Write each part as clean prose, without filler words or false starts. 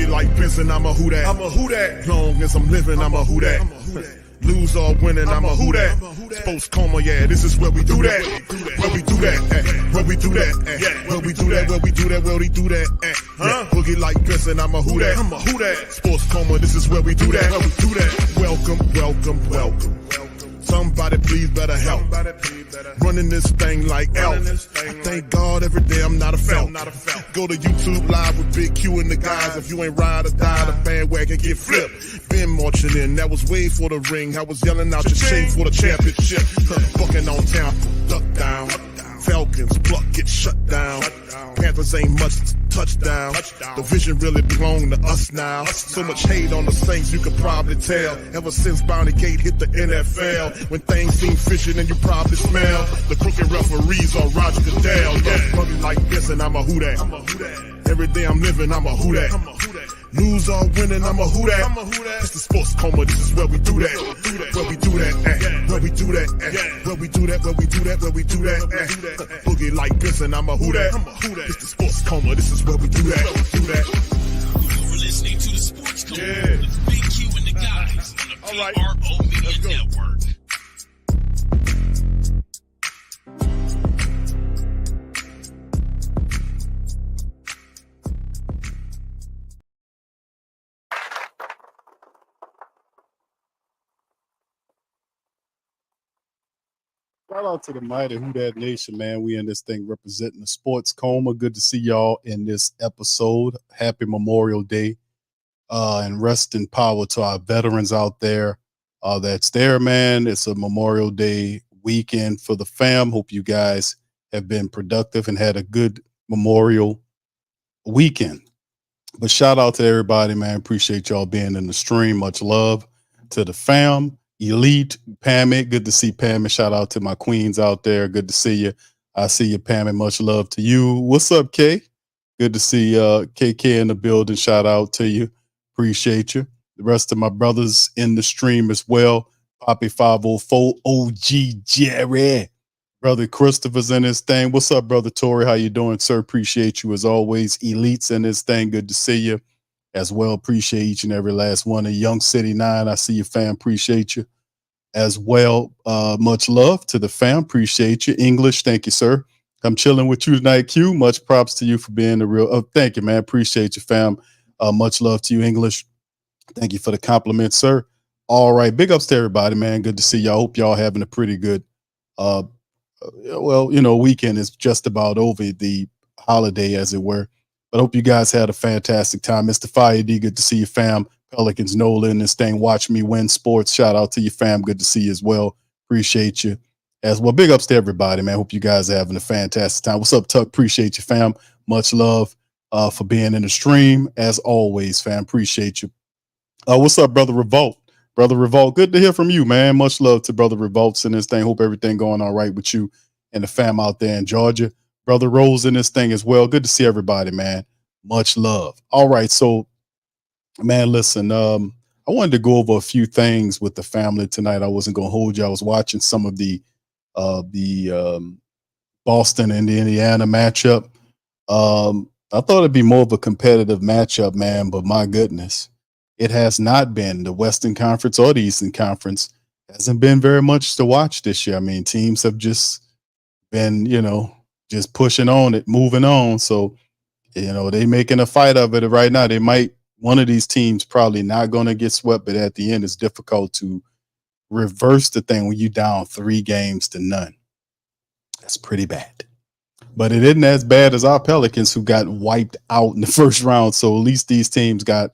Boogie like Benson, I'm a who that. I'm a who that. Long as I'm living, I'm a who that. Lose or winning, I'm a who that. Sports Coma, yeah, this is where we do that. Where we do that, where we do that, where we do that, where we do that, where we do that. Boogie like Benson, I'm a who that. I'm a who that. Sports Coma, this is where we do that. Where we do that. Welcome, welcome, welcome. Somebody please better help. Running this thing like Elf. I thank God every day I'm not a felt. Go to YouTube Live with Big Q and the guys. If you ain't ride or die, the bandwagon get flipped. Been marching in, that was way for the ring. I was yelling out your shame for the championship. Bucking on town, duck down. Falcons, pluck, get shut down. Panthers ain't much touchdown. The vision really belong to us now. So much hate on the Saints, you could probably tell. Ever since Bounty Gate hit the NFL, when things seem fishy and you probably smell the crooked referees on Roger Goodell. Buggy like this and I'm a who that. Every day I'm living, I'm a who that. Lose or winning, I'm a who that. It's the Sports Coma, this is where we do that. Where we do that, where we do that, where we do that, where we do that, where we do that. Boogie like Benson, I'm a who that. It's the Sports Coma, this is where we do that. You're listening to the Sports Coma with Big Q and the guys on the PRO Media Network. Shout out to the mighty Who Dat Nation, man. We in this thing representing the Sports Coma. Good to see y'all in this episode. Happy Memorial Day. And rest in power to our veterans out there. That's there, man. It's a Memorial Day weekend for the fam. Hope you guys have been productive and had a good Memorial weekend. But shout out to everybody, man. Appreciate y'all being in the stream. Much love to the fam. Elite, Pammy, good to see Pammy. Shout out to my queens out there. Good to see you. I see you, Pammy. Much love to you. What's up, Kay? Good to see KK in the building. Shout out to you. Appreciate you. The rest of my brothers in the stream as well. Poppy 504, OG Jerry. Brother Christopher's in this thing. What's up, Brother Tori? How you doing, sir? Appreciate you as always. Elite's in this thing. Good to see you as well. Appreciate each and every last one. Of Young City 9, I see you, fam. Appreciate you as well. Much love to the fam. Appreciate you. English, thank you, sir. I'm chilling with you tonight, Q. Much props to you for being the real. Thank you, man. Appreciate you, fam. Much love to you, English. Thank you for the compliment, sir. All right. Big ups to everybody, man. Good to see y'all. Hope y'all having a pretty good, weekend is just about over, the holiday, as it were. But I hope you guys had a fantastic time. Mr. Fire D, good to see you, fam. Pelicans, Nola in this thing. Watch me win sports. Shout out to you, fam. Good to see you as well. Appreciate you as well. Big ups to everybody, man. Hope you guys are having a fantastic time. What's up, Tuck? Appreciate you, fam. Much love for being in the stream. As always, fam. Appreciate you. What's up, Brother Revolt? Brother Revolt, good to hear from you, man. Much love to Brother Revolts in this thing. Hope everything going all right with you and the fam out there in Georgia. Brother Rose in this thing as well. Good to see everybody, man. Much love. All right, so, man, listen, I wanted to go over a few things with the family tonight. I wasn't going to hold you. I was watching some of the Boston and the Indiana matchup. I thought it'd be more of a competitive matchup, man, but my goodness, it has not been. The Western Conference or the Eastern Conference hasn't been very much to watch this year. I mean, teams have just been, just pushing on it, moving on. So, they making a fight of it right now. One of these teams probably not going to get swept, but at the end, it's difficult to reverse the thing when you down 3-0. That's pretty bad. But it isn't as bad as our Pelicans, who got wiped out in the first round. So at least these teams got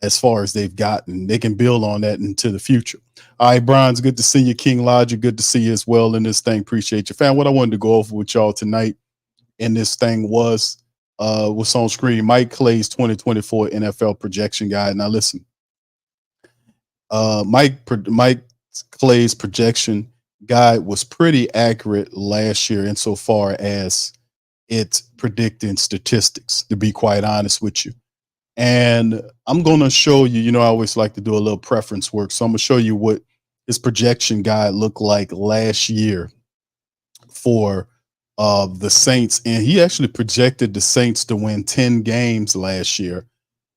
as far as they've gotten. They can build on that into the future. All right, Brian's good to see you. King Logic, good to see you as well in this thing. Appreciate you, fam. What I wanted to go over with y'all tonight in this thing was what's on screen, Mike Clay's 2024 NFL projection guide. Now listen, Mike Clay's projection guide was pretty accurate last year insofar as it's predicting statistics, to be quite honest with you. And I'm going to show you, I always like to do a little preference work. So I'm going to show you what his projection guide looked like last year for the Saints. And he actually projected the Saints to win 10 games last year.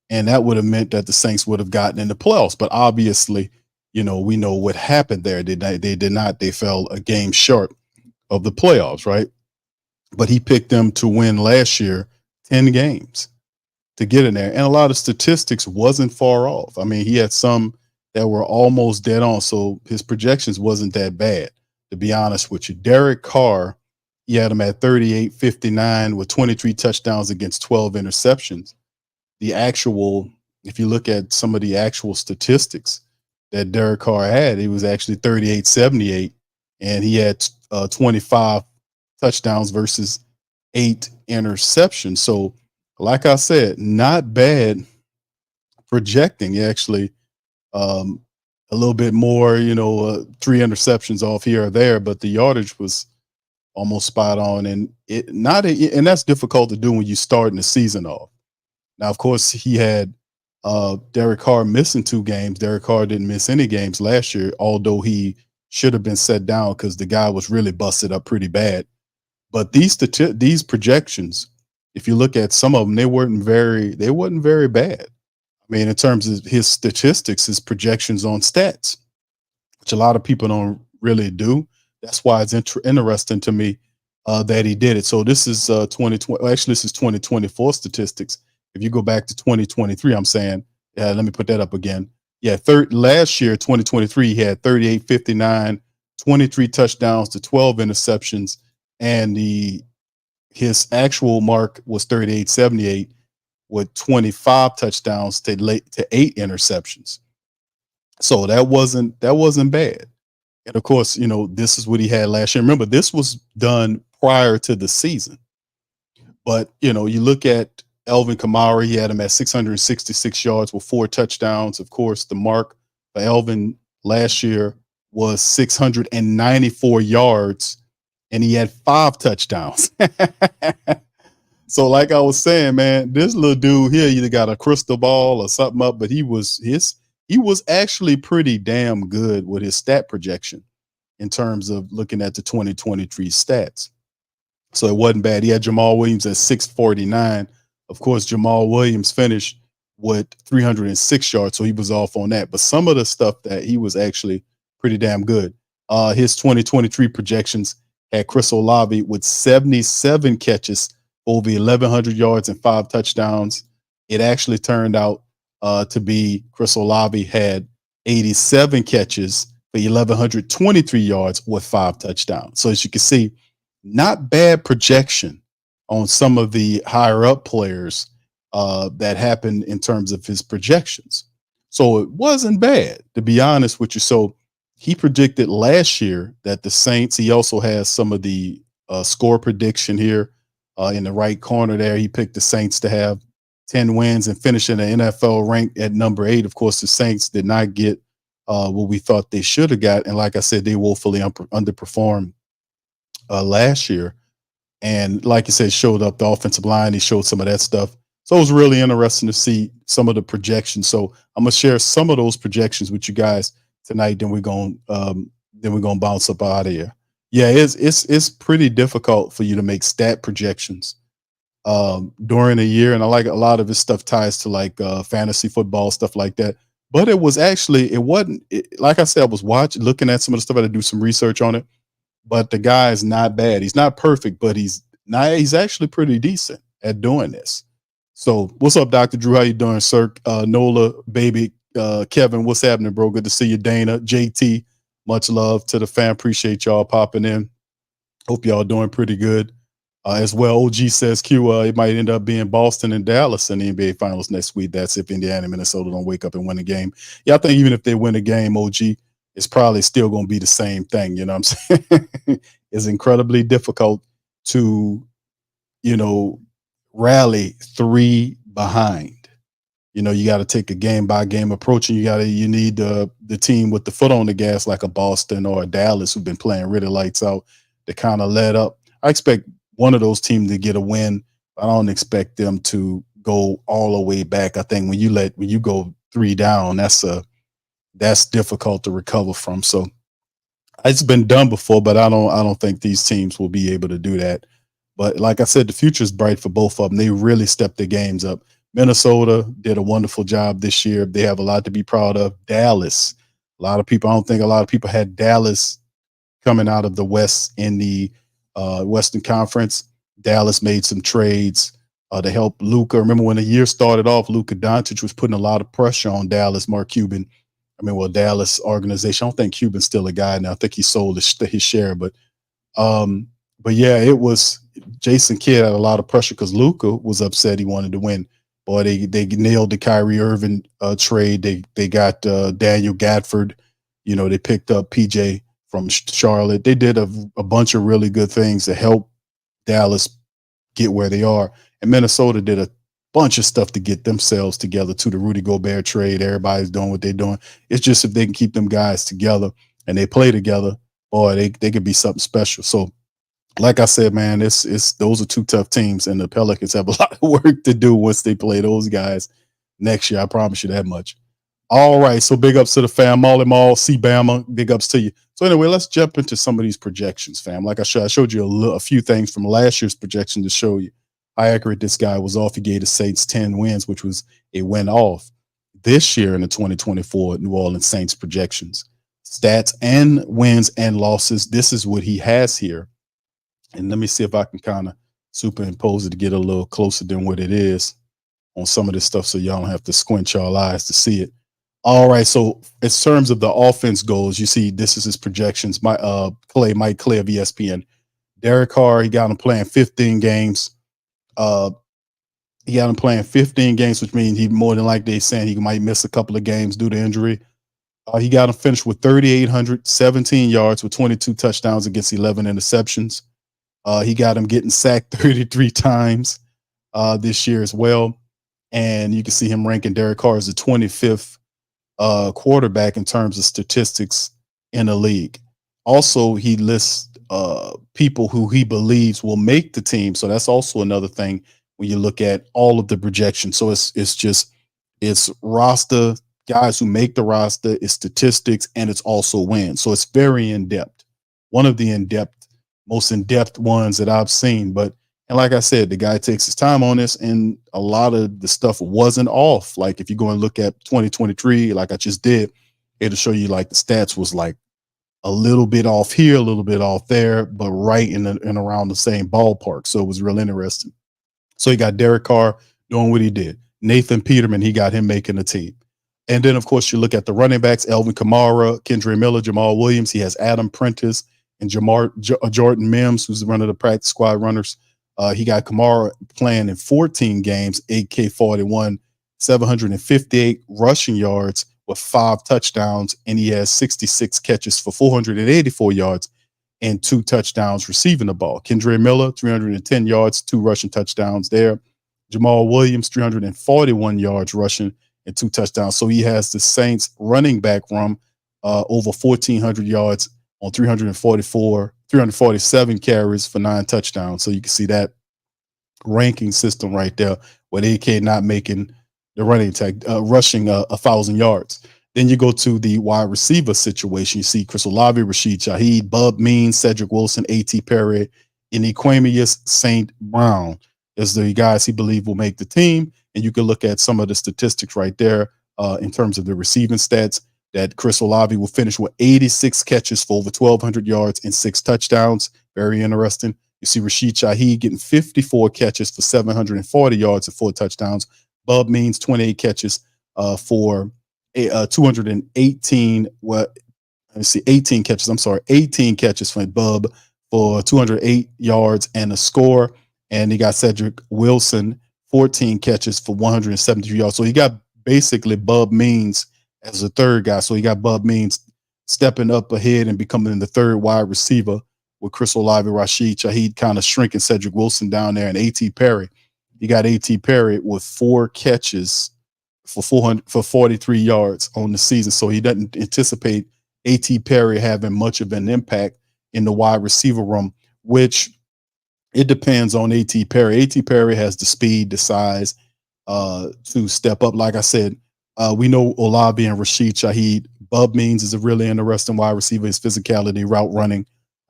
and that would have meant that the Saints would have gotten in the playoffs. But obviously, we know what happened there. They did not. They fell a game short of the playoffs, right? But he picked them to win last year 10 games to get in there. And a lot of statistics wasn't far off. I mean, he had some that were almost dead on. So his projections wasn't that bad, to be honest with you. Derek Carr, he had him at 38-59 with 23 touchdowns against 12 interceptions. The actual, if you look at some of the actual statistics that Derek Carr had, it was actually 38-78, and he had 25 touchdowns versus 8 interceptions. So, like I said, not bad projecting. Actually, a little bit more, 3 interceptions off here or there, but the yardage was almost spot on, and and that's difficult to do when you starting the season off. Now, of course, he had Derek Carr missing 2 games. Derek Carr didn't miss any games last year, although he should have been set down because the guy was really busted up pretty bad. But these projections, if you look at some of them, they weren't very bad. I mean, in terms of his statistics, his projections on stats, which a lot of people don't really do. That's why it's interesting to me that he did it. So this is 2020. Actually, this is 2024 statistics. If you go back to 2023, I'm saying, let me put that up again. Yeah, last year, 2023, he had 38-59, 23 touchdowns to 12 interceptions, and his actual mark was 38-78 with 25 touchdowns to 8 interceptions. So that wasn't bad. And of course, this is what he had last year. Remember, this was done prior to the season. But, you look at Alvin Kamara, he had him at 666 yards with 4 touchdowns. Of course, the mark for Alvin last year was 694 yards, and he had 5 touchdowns. So like I was saying, man, this little dude here either got a crystal ball or something up, but he was actually pretty damn good with his stat projection in terms of looking at the 2023 stats. So it wasn't bad. He had Jamal Williams at 649. Of course, Jamal Williams finished with 306 yards, so he was off on that. But some of the stuff that he was actually pretty damn good. His 2023 projections had Chris Olave with 77 catches, over 1,100 yards and 5 touchdowns. It actually turned out to be Chris Olave had 87 catches for 1,123 yards with 5 touchdowns. So as you can see, not bad projection on some of the higher up players that happened in terms of his projections. So it wasn't bad, to be honest with you. So he predicted last year that the Saints, he also has some of the score prediction here in the right corner there. He picked the Saints to have 10 wins and finish in the NFL rank at number 8. Of course, the Saints did not get what we thought they should have got. And like I said, they woefully underperformed last year. And like you said, showed up the offensive line. He showed some of that stuff. So it was really interesting to see some of the projections. So I'm going to share some of those projections with you guys tonight. Then we're going to bounce up out of here. Yeah, it's pretty difficult for you to make stat projections during a year, and I like a lot of his stuff ties to like fantasy football stuff like that. But it wasn't like I said, I was looking at some of the stuff. I had to do some research on it, but the guy is not bad. He's not perfect, but he's actually pretty decent at doing this. So what's up, Dr. Drew? How you doing, sir? Nola, baby, Kevin, what's happening, bro? Good to see you. Dana, JT, much love to the fam. Appreciate y'all popping in. Hope y'all doing pretty good as well. OG says Q, it might end up being Boston and Dallas in the NBA Finals next week. That's if Indiana and Minnesota don't wake up and win a game. Yeah, I think even if they win a game, OG, it's probably still going to be the same thing. You know what I'm saying? It's incredibly difficult to, rally 3 behind. You got to take a game by game approach, and you need the team with the foot on the gas, like a Boston or a Dallas who've been playing really lights out, to kind of let up. I expect one of those teams to get a win. I don't expect them to go all the way back. I think when you go 3 down, that's difficult to recover from. So it's been done before, but I don't think these teams will be able to do that. But like I said, the future is bright for both of them. They really stepped their games up. Minnesota did a wonderful job this year. They have a lot to be proud of. Dallas, I don't think a lot of people had Dallas coming out of the West in the Western Conference. Dallas made some trades to help Luka. Remember when the year started off, Luka Doncic was putting a lot of pressure on Dallas. Mark Cuban, Dallas organization. I don't think Cuban's still a guy now. I think he sold his share, um, but yeah, it was Jason Kidd had a lot of pressure because Luka was upset. He wanted to win. Boy, they nailed the Kyrie Irving trade. They got Daniel Gafford. They picked up PJ from Charlotte. They did a bunch of really good things to help Dallas get where they are. And Minnesota did a bunch of stuff to get themselves together to the Rudy Gobert trade. Everybody's doing what they're doing. It's just if they can keep them guys together and they play together, boy, they could be something special. So, like I said, man, it's those are two tough teams, and the Pelicans have a lot of work to do once they play those guys next year. I promise you that much. All right, so big ups to the fam, Molly Mall, C Bama, big ups to you. So anyway, let's jump into some of these projections, fam. Like I showed you a few things from last year's projection to show you how accurate this guy was off. He gave the Saints 10 wins, which was a win off. This year in the 2024 New Orleans Saints projections, stats and wins and losses, this is what he has here. And let me see if I can kind of superimpose it to get a little closer than what it is on some of this stuff so y'all don't have to squint y'all eyes to see it. All right, so in terms of the offense goals, you see this is his projections. Mike Clay of ESPN. Derek Carr, he got him playing 15 games. He got him playing 15 games, which means he more than likely saying he might miss a couple of games due to injury. He got him finished with 3,817 yards with 22 touchdowns against 11 interceptions. He got him getting sacked 33 times this year as well. And you can see him ranking Derek Carr as the 25th quarterback in terms of statistics in the league. Also, he lists people who he believes will make the team. So that's also another thing when you look at all of the projections. So it's roster, guys who make the roster, it's statistics, and it's also wins. So it's very in-depth. One of the most in-depth ones that I've seen. And like I said, the guy takes his time on this, and a lot of the stuff wasn't off. Like if you go and look at 2023, like I just did, it'll show you like the stats was like a little bit off here, a little bit off there, but right in around the same ballpark. So it was real interesting. So he got Derek Carr doing what he did. Nathan Peterman, he got him making the team. And then, of course, you look at the running backs, Elvin Kamara, Kendra Miller, Jamal Williams. He has Adam Prentice and Jordan Mims, who's one of the practice squad runners. He got Kamara playing in 14 games, 8K41, 758 rushing yards with 5 touchdowns, and he has 66 catches for 484 yards and 2 touchdowns receiving the ball. Kendra Miller, 310 yards, 2 rushing touchdowns there. Jamal Williams, 341 yards rushing and 2 touchdowns. So he has the Saints running back room over 1,400 yards on 347 carries for 9 touchdowns. So you can see that ranking system right there, with AK not making the running attack, rushing 1,000 yards. Then you go to the wide receiver situation. You see Chris Olave, Rashid Shaheed, Bub Means, Cedric Wilson, A.T. Perry, and Equanius St. Brown as the guys he believes will make the team. And you can look at some of the statistics right there in terms of the receiving stats, that Chris Olave will finish with 86 catches for over 1,200 yards and 6 touchdowns. Very interesting. You see Rashid Shaheed getting 54 catches for 740 yards and 4 touchdowns. Bub Means 28 catches for 218. 18 catches. 18 catches for Bub for 208 yards and a score. And he got Cedric Wilson 14 catches for 173 yards. So he got basically Bub Means as a third guy. So he got Bub Means stepping up ahead and becoming the third wide receiver, with Chris Olave, Rashid Shaheed kind of shrinking Cedric Wilson down there, and A.T. Perry. You got A.T. Perry with 4 catches for 43 yards on the season. So he doesn't anticipate A.T. Perry having much of an impact in the wide receiver room, which it depends on A.T. Perry. A.T. Perry has the speed, the size to step up. Like I said, we know Olave and Rashid Shaheed. Bub Means is a really interesting wide receiver. His physicality, route running.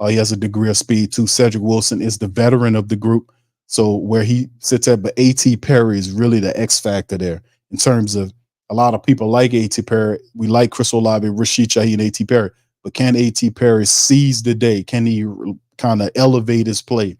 He has a degree of speed too. Cedric Wilson is the veteran of the group. So where he sits at, but A.T. Perry is really the X factor there in terms of a lot of people like A.T. Perry. We like Chris Olave, Rashid Shaheed, and A.T. Perry. But can A.T. Perry seize the day? Can he kind of elevate his play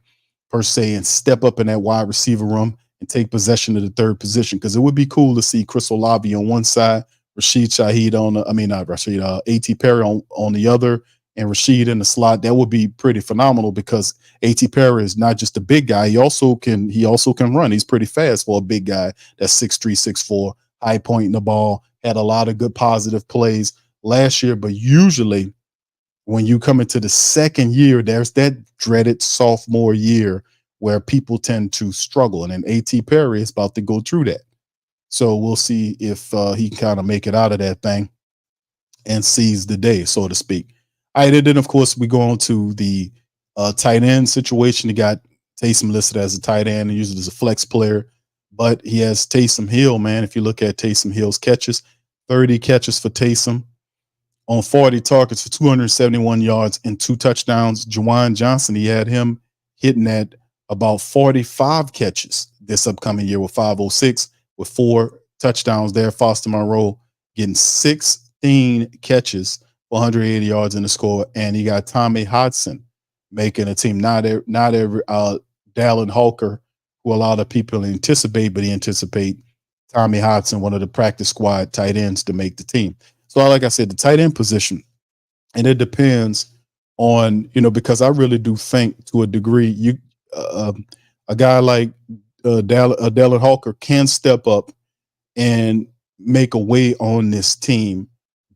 per se and step up in that wide receiver room and take possession of the third position? Because it would be cool to see Chris Olave on one side, Rashid Shaheed on the, I mean, not Rashid, A.T. Perry on the other, and Rashid in the slot. That would be pretty phenomenal because A.T. Perry is not just a big guy. He also can run. He's pretty fast for a big guy that's 6'3", 6'4", high pointing the ball, had a lot of good positive plays last year, but usually when you come into the second year, there's that dreaded sophomore year where people tend to struggle. And then A.T. Perry is about to go through that. So we'll see if he can kind of make it out of that thing and seize the day, so to speak. All right, and then, of course, we go on to the tight end situation. He got Taysom listed as a tight end and used as a flex player, but he has Taysom Hill, man. If you look at Taysom Hill's catches, 30 catches for Taysom on 40 targets for 271 yards and 2 touchdowns. Juwan Johnson, he had him hitting at about 45 catches this upcoming year with 506 with 4 touchdowns there. Foster Monroe getting 16 catches for 180 yards in the score. And he got Tommy Hodson making a team. Not every Dallin Hawker, who a lot of people anticipate, but he anticipate Tommy Hodson, one of the practice squad tight ends, to make the team. So, like I said, the tight end position, and it depends on, because I really do think to a degree, a guy like Dallin Hawker can step up and make a way on this team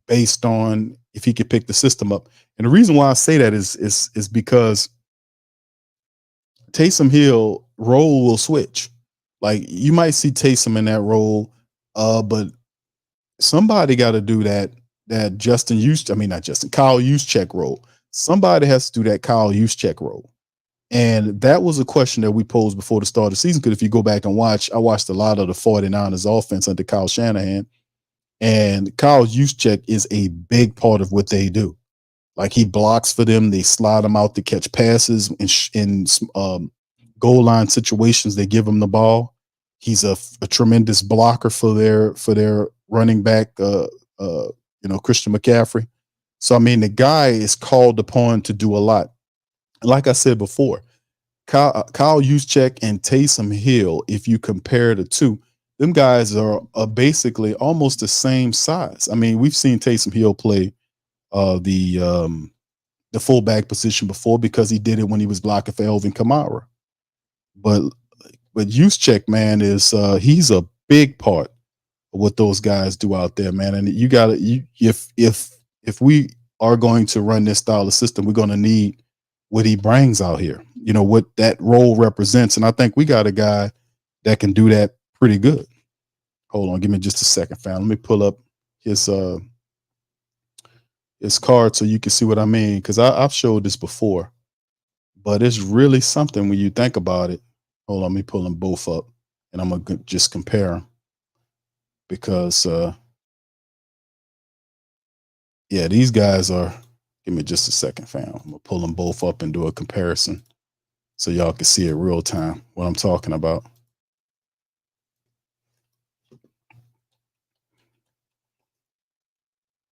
based on if he could pick the system up. And the reason why I say that is because Taysom Hill role will switch. Like, you might see Taysom in that role, but somebody got to do that Kyle Juszczyk role. Somebody has to do that Kyle Juszczyk role. And that was a question that we posed before the start of the season. Because if you go back and I watched a lot of the 49ers offense under Kyle Shanahan, and Kyle Juszczyk is a big part of what they do. Like, he blocks for them. They slide him out to catch passes in goal line situations. They give him the ball. He's a tremendous blocker for their running back, Christian McCaffrey. So, I mean, the guy is called upon to do a lot. Like I said before, Kyle Juszczyk and Taysom Hill, if you compare the two, them guys are basically almost the same size. I mean, we've seen Taysom Hill play the fullback position before because he did it when he was blocking for Elvin Kamara. But Juszczyk, man, he's a big part of what those guys do out there, man. And if we are going to run this style of system, we're going to need what he brings out here, what that role represents. And I think we got a guy that can do that pretty good. Hold on, give me just a second, fam. Let me pull up his card so you can see what I mean, because I've showed this before, but it's really something when you think about it. Hold on, let me pull them both up, and I'm gonna just compare them because, these guys are. Give me just a second, fam. I'm gonna pull them both up and do a comparison so y'all can see it real time what I'm talking about.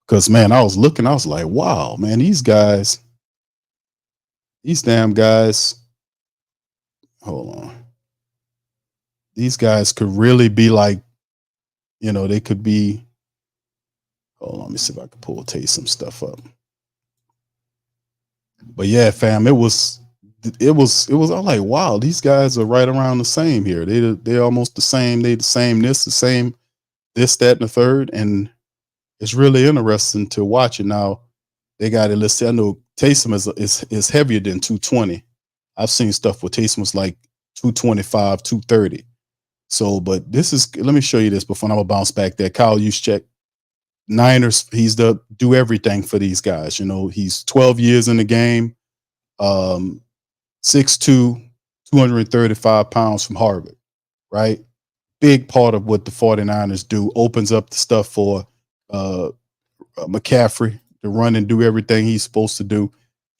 Because, man, I was like, wow, man, these damn guys, hold on. These guys could really be like, they could be, hold on, let me see if I can taste some stuff up. But yeah, fam, it was, I'm like, wow, these guys are right around the same here. They're almost the same. They the same, this, that, and the third. And it's really interesting to watch it. Now, they got it listed. I know Taysom is heavier than 220. I've seen stuff where Taysom was like 225, 230. So, but let me show you this before I'm going to bounce back there. Kyle Juszczyk, Niners, he's the do everything for these guys. He's 12 years in the game, 6'2", 235 pounds from Harvard, right? Big part of what the 49ers do, opens up the stuff for McCaffrey to run and do everything he's supposed to do.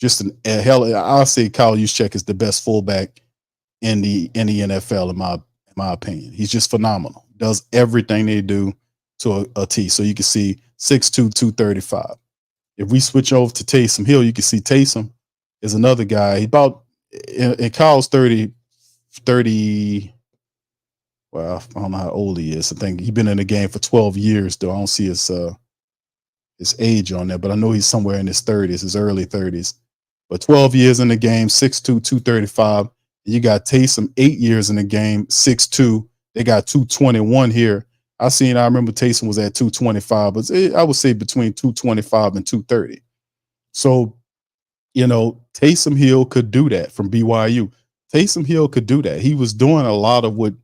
Just I'll say Kyle Juszczyk is the best fullback in the NFL in my opinion. He's just phenomenal. Does everything they do to a T. So you can see 6'2", 235. If we switch over to Taysom Hill, you can see Taysom is another guy. He about in Kyle's 30. Well, I don't know how old he is. I think he's been in the game for 12 years, though. I don't see his age on there, but I know he's somewhere in his 30s, his early 30s. But 12 years in the game, 6'2", 235. You got Taysom 8 years in the game, 6'2". They got 221 here. I remember Taysom was at 225, but I would say between 225 and 230. So, Taysom Hill could do that from BYU. Taysom Hill could do that. He was doing a lot of what,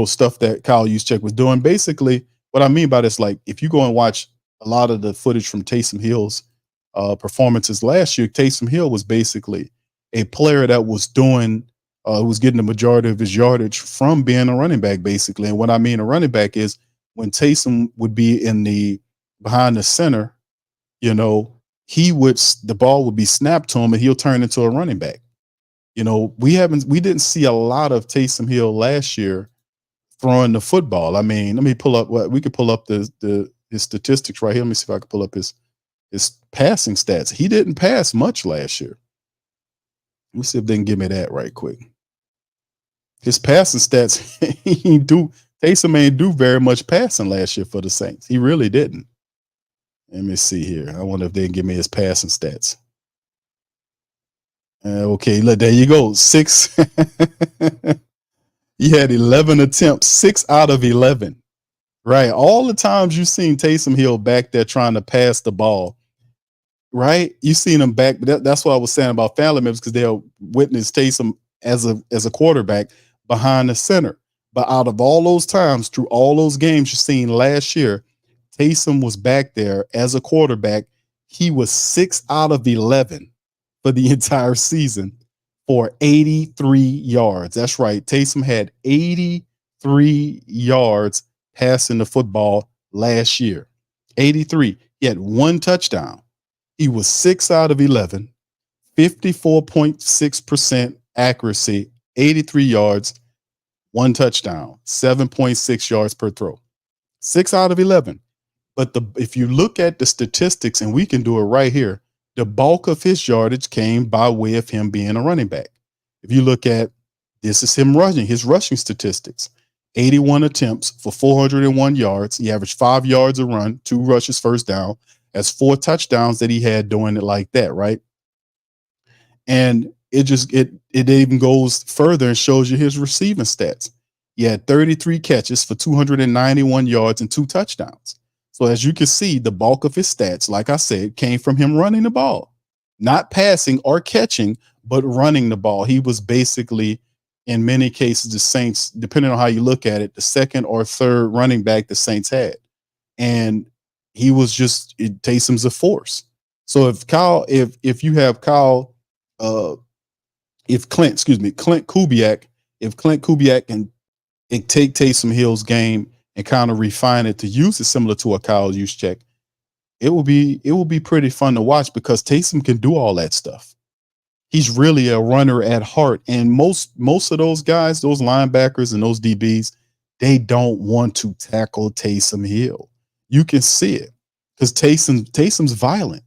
stuff that Kyle Juszczyk was doing. Basically, what I mean by this, like, if you go and watch a lot of the footage from Taysom Hill's performances last year, Taysom Hill was basically a player that was doing, was getting the majority of his yardage from being a running back, basically. And what I mean a running back is when Taysom would be behind the center, the ball would be snapped to him and he'll turn into a running back. We didn't see a lot of Taysom Hill last year throwing the football. I mean, let me pull up we could pull up his statistics right here. Let me see if I can pull up his passing stats. He didn't pass much last year. Let me see if they can give me that right quick. His passing stats, Taysom ain't do very much passing last year for the Saints. He really didn't. Let me see here. I wonder if they can give me his passing stats. Okay, look, there you go. 6. He had 11 attempts, 6 out of 11. Right. All the times you've seen Taysom Hill back there trying to pass the ball, right? You've seen him back. That's what I was saying about family members, because they'll witness Taysom as a quarterback behind the center. But out of all those times, through all those games you've seen last year, Taysom was back there as a quarterback. He was 6 out of 11 for the entire season for 83 yards. That's right. Taysom had 83 yards passing the football last year. 83. He had 1 touchdown. He was 6 out of 11, 54.6% accuracy, 83 yards, 1 touchdown, 7.6 yards per throw. 6 out of 11. But if you look at the statistics, and we can do it right here, the bulk of his yardage came by way of him being a running back. If you look at, this is him running, his rushing statistics. 81 attempts for 401 yards. He averaged 5 yards a run, 2 rushes, first down. That's 4 touchdowns that he had doing it like that, right? And it even goes further and shows you his receiving stats. He had 33 catches for 291 yards and 2 touchdowns. So as you can see, the bulk of his stats, like I said, came from him running the ball, not passing or catching, but running the ball. He was basically, in many cases, the Saints, depending on how you look at it, the second or third running back the Saints had. And he was Taysom's a force. So if Clint Kubiak can take Taysom Hill's game and kind of refine it to use it similar to a Kyle Juszczyk, it will be pretty fun to watch, because Taysom can do all that stuff. He's really a runner at heart. And most of those guys, those linebackers and those DBs, they don't want to tackle Taysom Hill. You can see it, because Taysom's violent.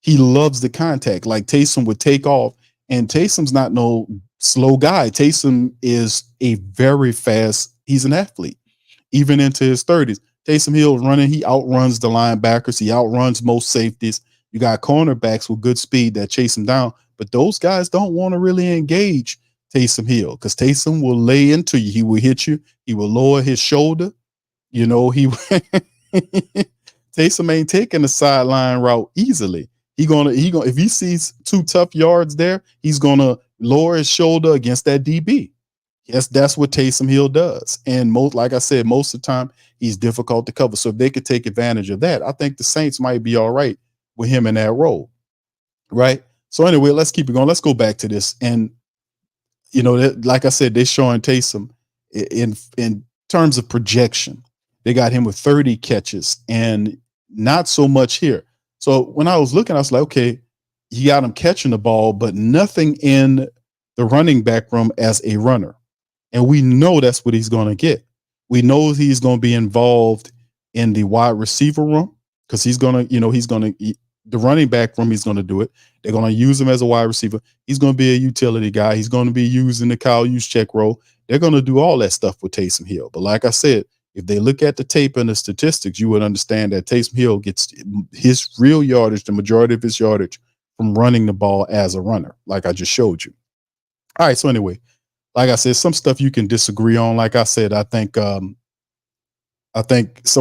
He loves the contact. Like, Taysom would take off, and Taysom's not no slow guy. Taysom is a very fast, he's an athlete, even into his 30s. Taysom Hill running, he outruns the linebackers. He outruns most safeties. You got cornerbacks with good speed that chase him down, but those guys don't want to really engage Taysom Hill, because Taysom will lay into you. He will hit you. He will lower his shoulder. Taysom ain't taking the sideline route easily. He gonna if he sees 2 tough yards there, he's gonna lower his shoulder against that DB. Yes, that's what Taysom Hill does. And like I said, most of the time he's difficult to cover. So if they could take advantage of that, I think the Saints might be all right with him in that role. Right. So anyway, let's keep it going. Let's go back to this. And, like I said, they're showing Taysom in terms of projection. They got him with 30 catches and not so much here. So when I was looking, I was like, okay, you got him catching the ball, but nothing in the running back room as a runner. And we know that's what he's going to get. We know he's going to be involved in the wide receiver room because he's going to, the running back room, he's going to do it. They're going to use him as a wide receiver. He's going to be a utility guy. He's going to be using the Kyle Juszczyk role. They're going to do all that stuff with Taysom Hill. But like I said, if they look at the tape and the statistics, you would understand that Taysom Hill gets his real yardage, the majority of his yardage, from running the ball as a runner, like I just showed you. All right, so anyway, like I said, some stuff you can disagree on. Like I said, I think some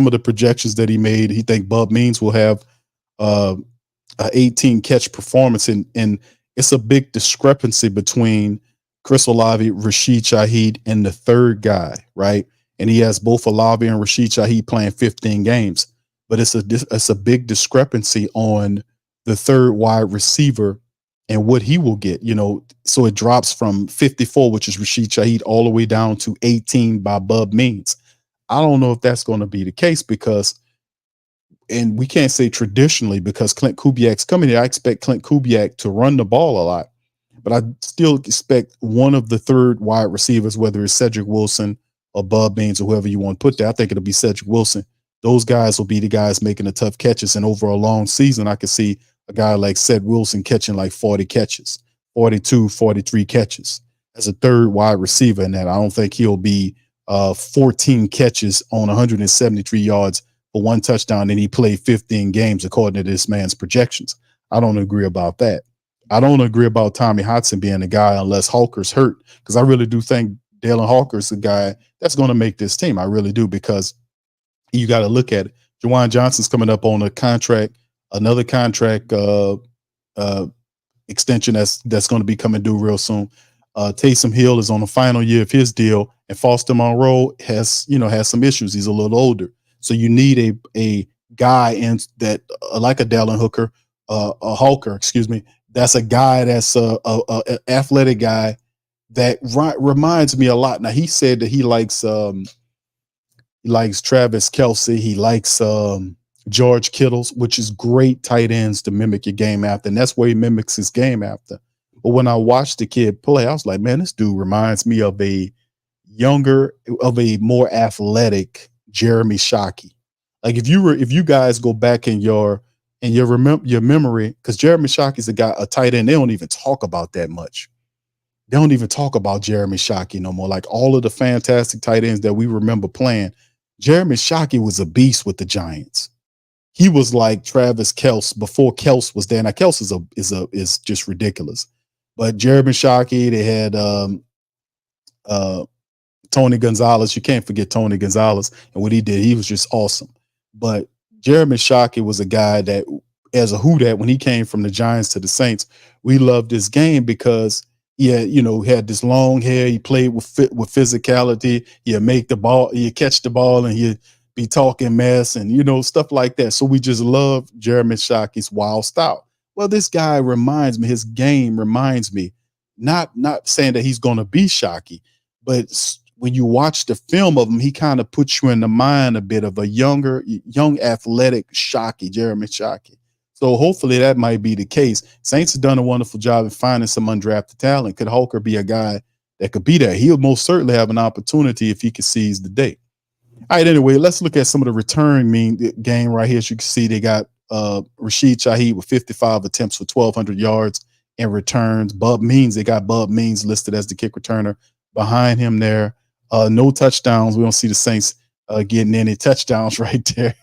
of the projections that he made, he think Bub Means will have a 18 catch performance, and it's a big discrepancy between Chris Olave, Rashid Shaheed, and the third guy, right? And he has both Olave and Rashid Shaheed playing 15 games, but it's a big discrepancy on the third wide receiver and what he will get, so it drops from 54, which is Rashid Shaheed, all the way down to 18 by Bub Means. I don't know if that's going to be the case and we can't say traditionally because Clint Kubiak's coming here. I expect Clint Kubiak to run the ball a lot, but I still expect one of the third wide receivers, whether it's Cedric Wilson or Bub Means or whoever you want to put there. I think it'll be Cedric Wilson. Those guys will be the guys making the tough catches. And over a long season, I could see a guy like Ced Wilson catching like 40 catches, 42, 43 catches as a third wide receiver. And that I don't think he'll be 14 catches on 173 yards for one touchdown. And he played 15 games, according to this man's projections. I don't agree about that. I don't agree about Tommy Hodson being the guy unless Hawker's hurt, because I really do think Dalen Hawker's the guy that's going to make this team. I really do, because you got to look at it. Juwan Johnson's coming up on another contract extension that's going to be coming due real soon. Taysom Hill is on the final year of his deal, and Foster Monroe has some issues. He's a little older, so you need a guy in that like a Dallin Hooker, a Hawker, excuse me. That's a guy that's a athletic guy that reminds me a lot. Now he said that he likes Travis Kelce. He likes George Kittle's, which is great tight ends to mimic your game after. And that's where he mimics his game after. But when I watched the kid play, I was like, man, this dude reminds me of a more athletic Jeremy Shockey. Like if you guys go back in your memory, because Jeremy Shockey's a tight end they don't even talk about that much. They don't even talk about Jeremy Shockey no more. Like all of the fantastic tight ends that we remember playing, Jeremy Shockey was a beast with the Giants. He was like Travis Kelce before Kelce was there. Now Kelce is just ridiculous, but Jeremy Shockey, they had Tony Gonzalez. You can't forget Tony Gonzalez and what he did. He was just awesome. But Jeremy Shockey was a guy that, as a Who-Dat, when he came from the Giants to the Saints, we loved his game because he had this long hair. He played with physicality. He'd make the ball, he'd catch the ball, and he'd be talking mess and, stuff like that. So we just love Jeremy Shockey's wild style. Well, this guy his game reminds me, not saying that he's going to be Shockey, but when you watch the film of him, he kind of puts you in the mind a bit of a young athletic Shockey, Jeremy Shockey. So hopefully that might be the case. Saints have done a wonderful job in finding some undrafted talent. Could Hawker be a guy that could be there? He'll most certainly have an opportunity if he could seize the day. All right, anyway, let's look at some of the return game right here. As you can see, they got Rashid Shaheed with 55 attempts for 1,200 yards and returns. They got Bub Means listed as the kick returner behind him there. No touchdowns. We don't see the Saints getting any touchdowns right there.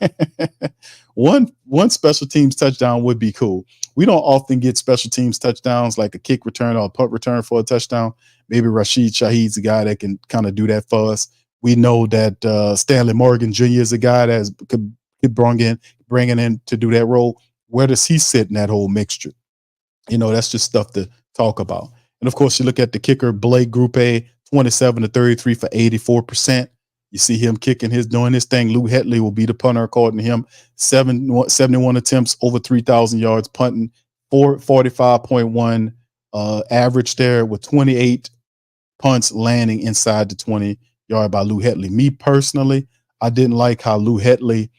One special teams touchdown would be cool. We don't often get special teams touchdowns like a kick return or a punt return for a touchdown. Maybe Rashid Shaheed's a guy that can kind of do that for us. We know that Stanley Morgan Jr. is a guy that could bringing in to do that role. Where does he sit in that whole mixture? That's just stuff to talk about. And of course, you look at the kicker, Blake Group A, 27 to 33 for 84%. You see him doing his thing. Lou Hetley will be the punter, according to him. 71 attempts, over 3,000 yards punting, 45.1 average there, with 28 punts landing inside the 20-yard by Lou Hetley. Me personally, I didn't like how Lou Hetley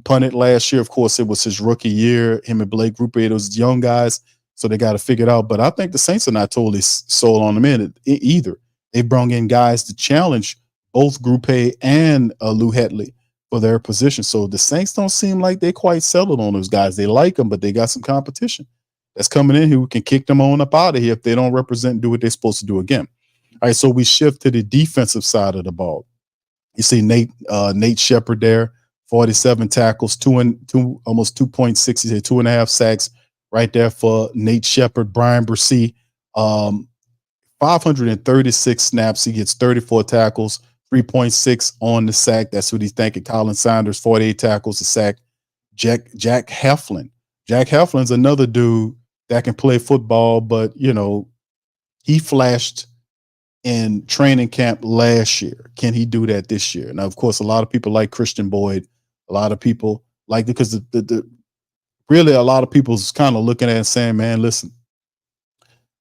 punted last year. Of course, it was his rookie year. Him and Blake Group A, those young guys. So they got to figure it out. But I think the Saints are not totally sold on them either. They brung in guys to challenge both Group A and Lou Headley for their position. So the Saints don't seem like they quite settled on those guys. They like them, but they got some competition that's coming in who can kick them on up out of here if they don't represent and do what they're supposed to do again. All right, so we shift to the defensive side of the ball. You see Nate Shepard there, 47 tackles, almost 2.6, he said 2.5 sacks right there for Nate Shepard. Brian Brissy, 536 snaps. He gets 34 tackles, 3.6 on the sack. That's what he's thinking. Colin Sanders, 48 tackles, a sack. Jack Heflin. Jack Heflin's another dude that can play football, but, he flashed in training camp last year. Can he do that this year? Now, of course, a lot of people like Christian Boyd. A lot of people like, because really a lot of people's kind of looking at it and saying, man, listen,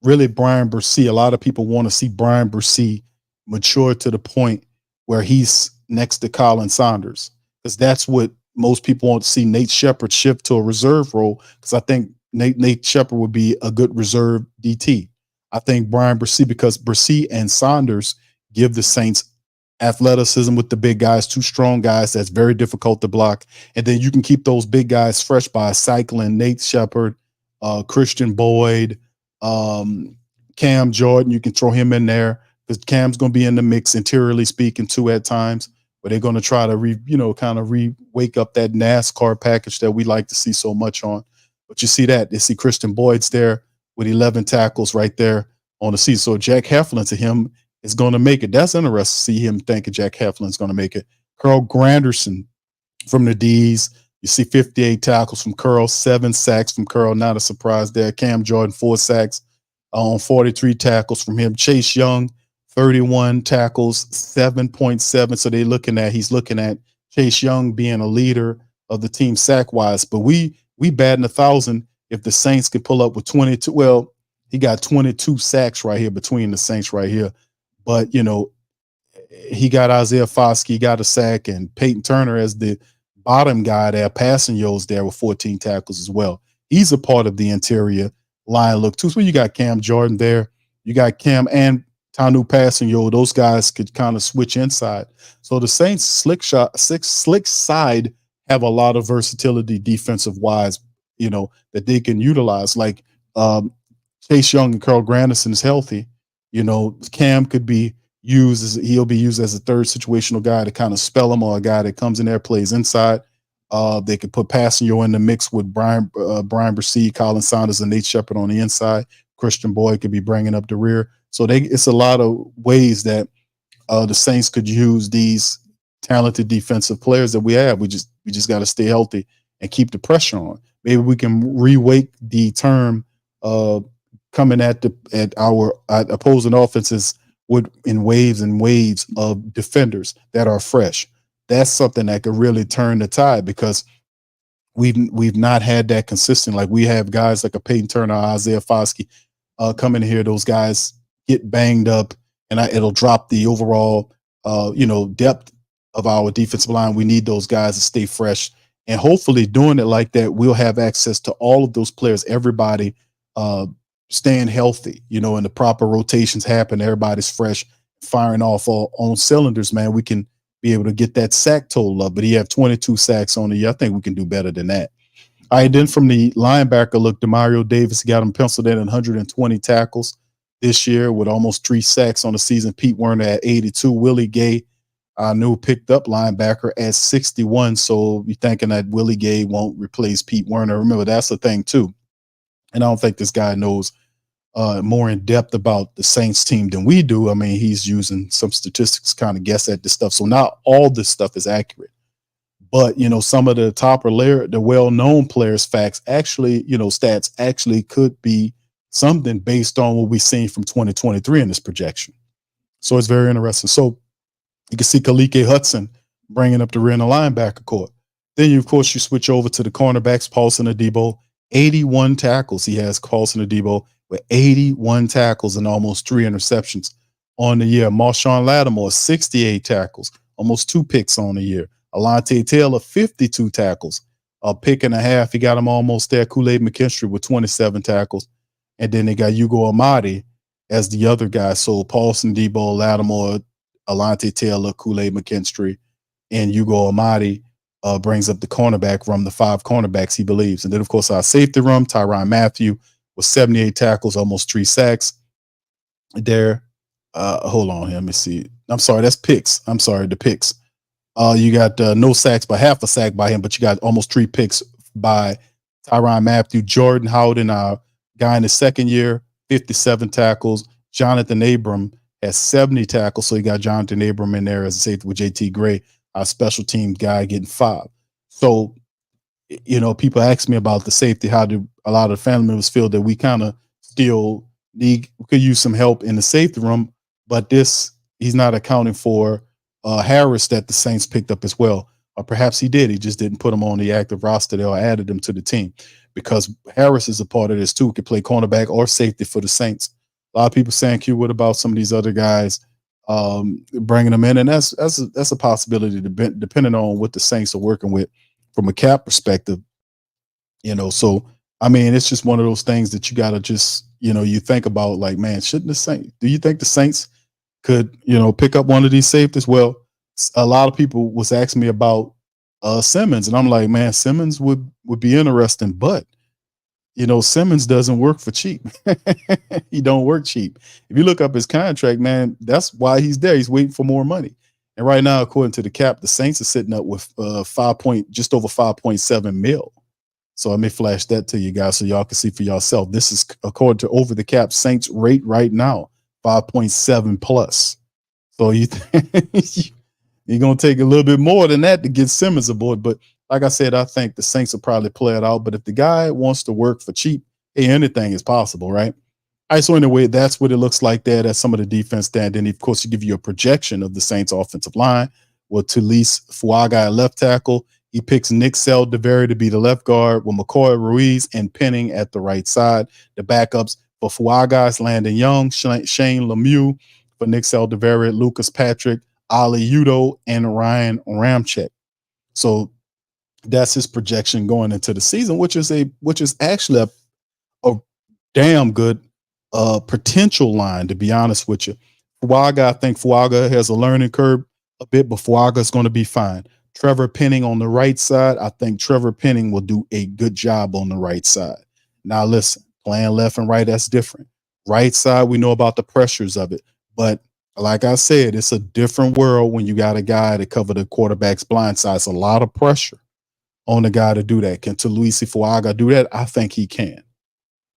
really Brian Brissy, a lot of people want to see Brian Brissy mature to the point where he's next to Colin Sanders, because that's what most people want to see. Nate Shepard shift to a reserve role, because I think Nate Shepard would be a good reserve DT. I think Brian Brissy, because Brissy and Saunders give the Saints athleticism with the big guys, two strong guys that's very difficult to block. And then you can keep those big guys fresh by cycling Nate Shepard, Christian Boyd, Cam Jordan. You can throw him in there because Cam's going to be in the mix interiorly speaking too at times, but they're going to try to wake up that NASCAR package that we like to see so much on. But you see that they see Christian Boyd's there with 11 tackles right there on the season. So Jack Heflin to him is going to make it. That's interesting to see him thinking Jack Heflin's going to make it. Carl Granderson from the D's. You see 58 tackles from Curl, 7 sacks from Curl. Not a surprise there. Cam Jordan, 4 sacks on 43 tackles from him. Chase Young, 31 tackles, 7.7. So he's looking at Chase Young being a leader of the team sack-wise. But we batting 1,000 if the Saints could pull up with 22. Well, he got 22 sacks right here between the Saints right here. But, he got Isaiah Foskey, got a sack, and Peyton Turner as the bottom guy there, passing Yo's there with 14 tackles as well. He's a part of the interior line look too. So you got Cam Jordan there. You got Cam and Tanu passing Yo. Those guys could kind of switch inside. So the Saints slick side have a lot of versatility defensive wise, that they can utilize. Like Chase Young and Carl Granderson is healthy. Cam could be he'll be used as a third situational guy to kind of spell him, or a guy that comes in there, plays inside. They could put Passenger in the mix with Brian Brissy, Colin Sanders, and Nate Shepard on the inside. Christian Boyd could be bringing up the rear. So it's a lot of ways that the Saints could use these talented defensive players that we have. We just got to stay healthy and keep the pressure on. Maybe we can re-wake the term coming at our opposing offenses in waves and waves of defenders that are fresh. That's something that could really turn the tide, because we've not had that consistent. Like, we have guys like a Peyton Turner, Isaiah Foskey coming here. Those guys get banged up, and it'll drop the overall depth of our defensive line. We need those guys to stay fresh, and hopefully doing it like that, we'll have access to all of those players, everybody staying healthy, and the proper rotations happen. Everybody's fresh, firing off all on cylinders, man. We can be able to get that sack total up, but he have 22 sacks on the year. I think we can do better than that. All right, then from the linebacker look, Demario Davis got him penciled in at 120 tackles this year with almost 3 sacks on the season. Pete Werner at 82. Willie Gay, new picked up linebacker, at 61. So you're thinking that Willie Gay won't replace Pete Werner. Remember, that's the thing too. And I don't think this guy knows more in depth about the Saints team than we do. I mean, he's using some statistics to kind of guess at this stuff. So not all this stuff is accurate. But, some of the the well-known players' stats actually could be something based on what we've seen from 2023 in this projection. So it's very interesting. So you can see Kalike Hudson bringing up the rear in the linebacker court. Then, you switch over to the cornerbacks, Paulson Adebo, 81 tackles. He has Paulson Adebo with 81 tackles and almost 3 interceptions on the year. Marshawn Lattimore, 68 tackles, almost 2 picks on the year. Alante Taylor, 52 tackles, a pick and a half. He got him almost there. Kool-Aid McKinstry with 27 tackles. and then they got Hugo Amadi as the other guy. So Paulson, Debo, Lattimore, Alante Taylor, Kool-Aid McKinstry, and Hugo Amadi brings up the cornerback from the 5 cornerbacks he believes. And then, of course, our safety room, Tyrann Mathieu with 78 tackles, almost 3 sacks there. Hold on here. Let me see. I'm sorry. That's picks. I'm sorry. The picks. You got no sacks, but half a sack by him, but you got almost 3 picks by Tyrann Mathieu. Jordan Howden, our guy in his second year, 57 tackles. Jonathan Abram has 70 tackles, so you got Jonathan Abram in there as a safety with JT Gray, our special team guy, getting 5. So, people ask me about the safety. How do a lot of the family members feel that we kind of still could use some help in the safety room, but he's not accounting for Harris that the Saints picked up as well. Or perhaps he did. He just didn't put him on the active roster or added him to the team, because Harris is a part of this too. Could play cornerback or safety for the Saints. A lot of people saying, "Q, what about some of these other guys bringing them in?" And that's a possibility, depending on what the Saints are working with from a cap perspective. So I mean, it's just one of those things that you got to just you think about, like, man, shouldn't the Saints? Do you think the Saints could pick up one of these safeties? Well, a lot of people was asking me about Simmons, and I'm like, man, Simmons would be interesting, but Simmons doesn't work for cheap. He don't work cheap. If you look up his contract, man, that's why he's there. He's waiting for more money. And right now, according to the cap, the Saints are sitting up with just over 5.7 mil. So let me flash that to you guys so y'all can see for yourself. This is according to Over the Cap Saints rate right now, 5.7 plus. So you're going to take a little bit more than that to get Simmons aboard. But like I said, I think the Saints will probably play it out. But if the guy wants to work for cheap, hey, anything is possible, right? All right, so anyway, that's what it looks like there. That's some of the defense stand. Then, of course, you give you a projection of the Saints offensive line with Talise Fuaga at left tackle. He picks Nick Saldiveri to be the left guard with McCoy Ruiz and Penning at the right side. The backups for Fuaga is Landon Young, Shane Lemieux, for Nick Saldiveri, Lucas Patrick, Ali Udo, and Ryan Ramczyk. So that's his projection going into the season, which is actually a damn good potential line, to be honest with you. I think Fuaga has a learning curve a bit, but Fuaga is going to be fine. Trevor Penning on the right side, I think Trevor Penning will do a good job on the right side. Now, listen, playing left and right, that's different. Right side, we know about the pressures of it. But like I said, it's a different world when you got a guy to cover the quarterback's blind side. It's a lot of pressure on the guy to do that. Can Talise Fuaga do that? I think he can.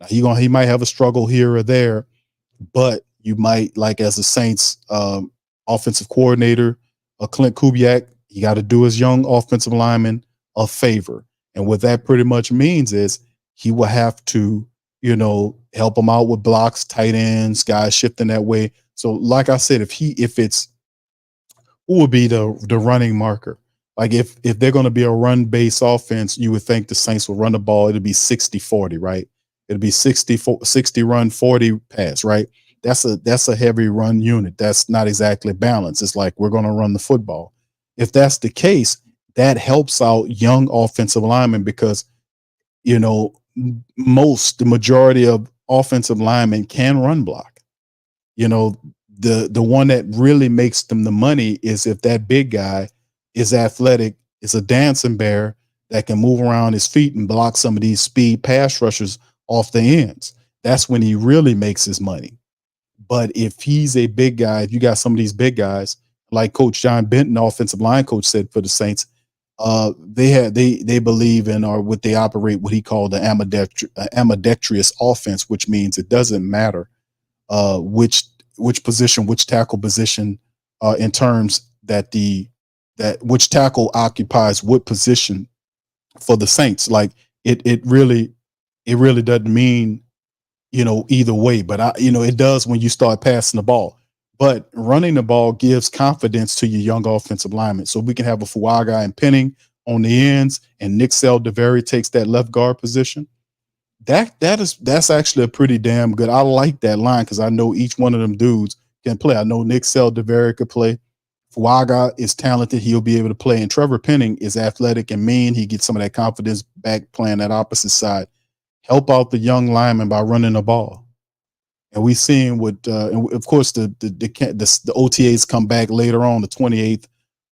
Now, he might have a struggle here or there, but you might, like as a Saints offensive coordinator, Clint Kubiak, you got to do his young offensive lineman a favor. And what that pretty much means is he will have to, help them out with blocks, tight ends, guys shifting that way. So like I said, if it's who would be the running marker? Like if they're going to be a run-based offense, you would think the Saints will run the ball. It'll be 60-40, right? It'll be 60 run, 40 pass, right? That's a heavy run unit. That's not exactly balanced. It's like we're going to run the football. If that's the case, that helps out young offensive linemen because, the majority of offensive linemen can run block. The one that really makes them the money is if that big guy is athletic, is a dancing bear that can move around his feet and block some of these speed pass rushers off the ends. That's when he really makes his money. But if he's a big guy, if you got some of these big guys, like Coach John Benton, offensive line coach, said for the Saints, they believe in, or what they operate, what he called the ambidextrous offense, which means it doesn't matter which position, which tackle position, in terms that which tackle occupies what position for the Saints. Like it really doesn't mean either way, but it does when you start passing the ball. But running the ball gives confidence to your young offensive linemen. So we can have a Fuaga and Penning on the ends, and Nick Saldiveri takes that left guard position. That's actually a pretty damn good. I like that line because I know each one of them dudes can play. I know Nick Saldiveri could play. Fuaga is talented. He'll be able to play. And Trevor Penning is athletic and mean. He gets some of that confidence back playing that opposite side. help out the young linemen by running the ball. And we seen what, and of course, the OTAs come back later on, the 28th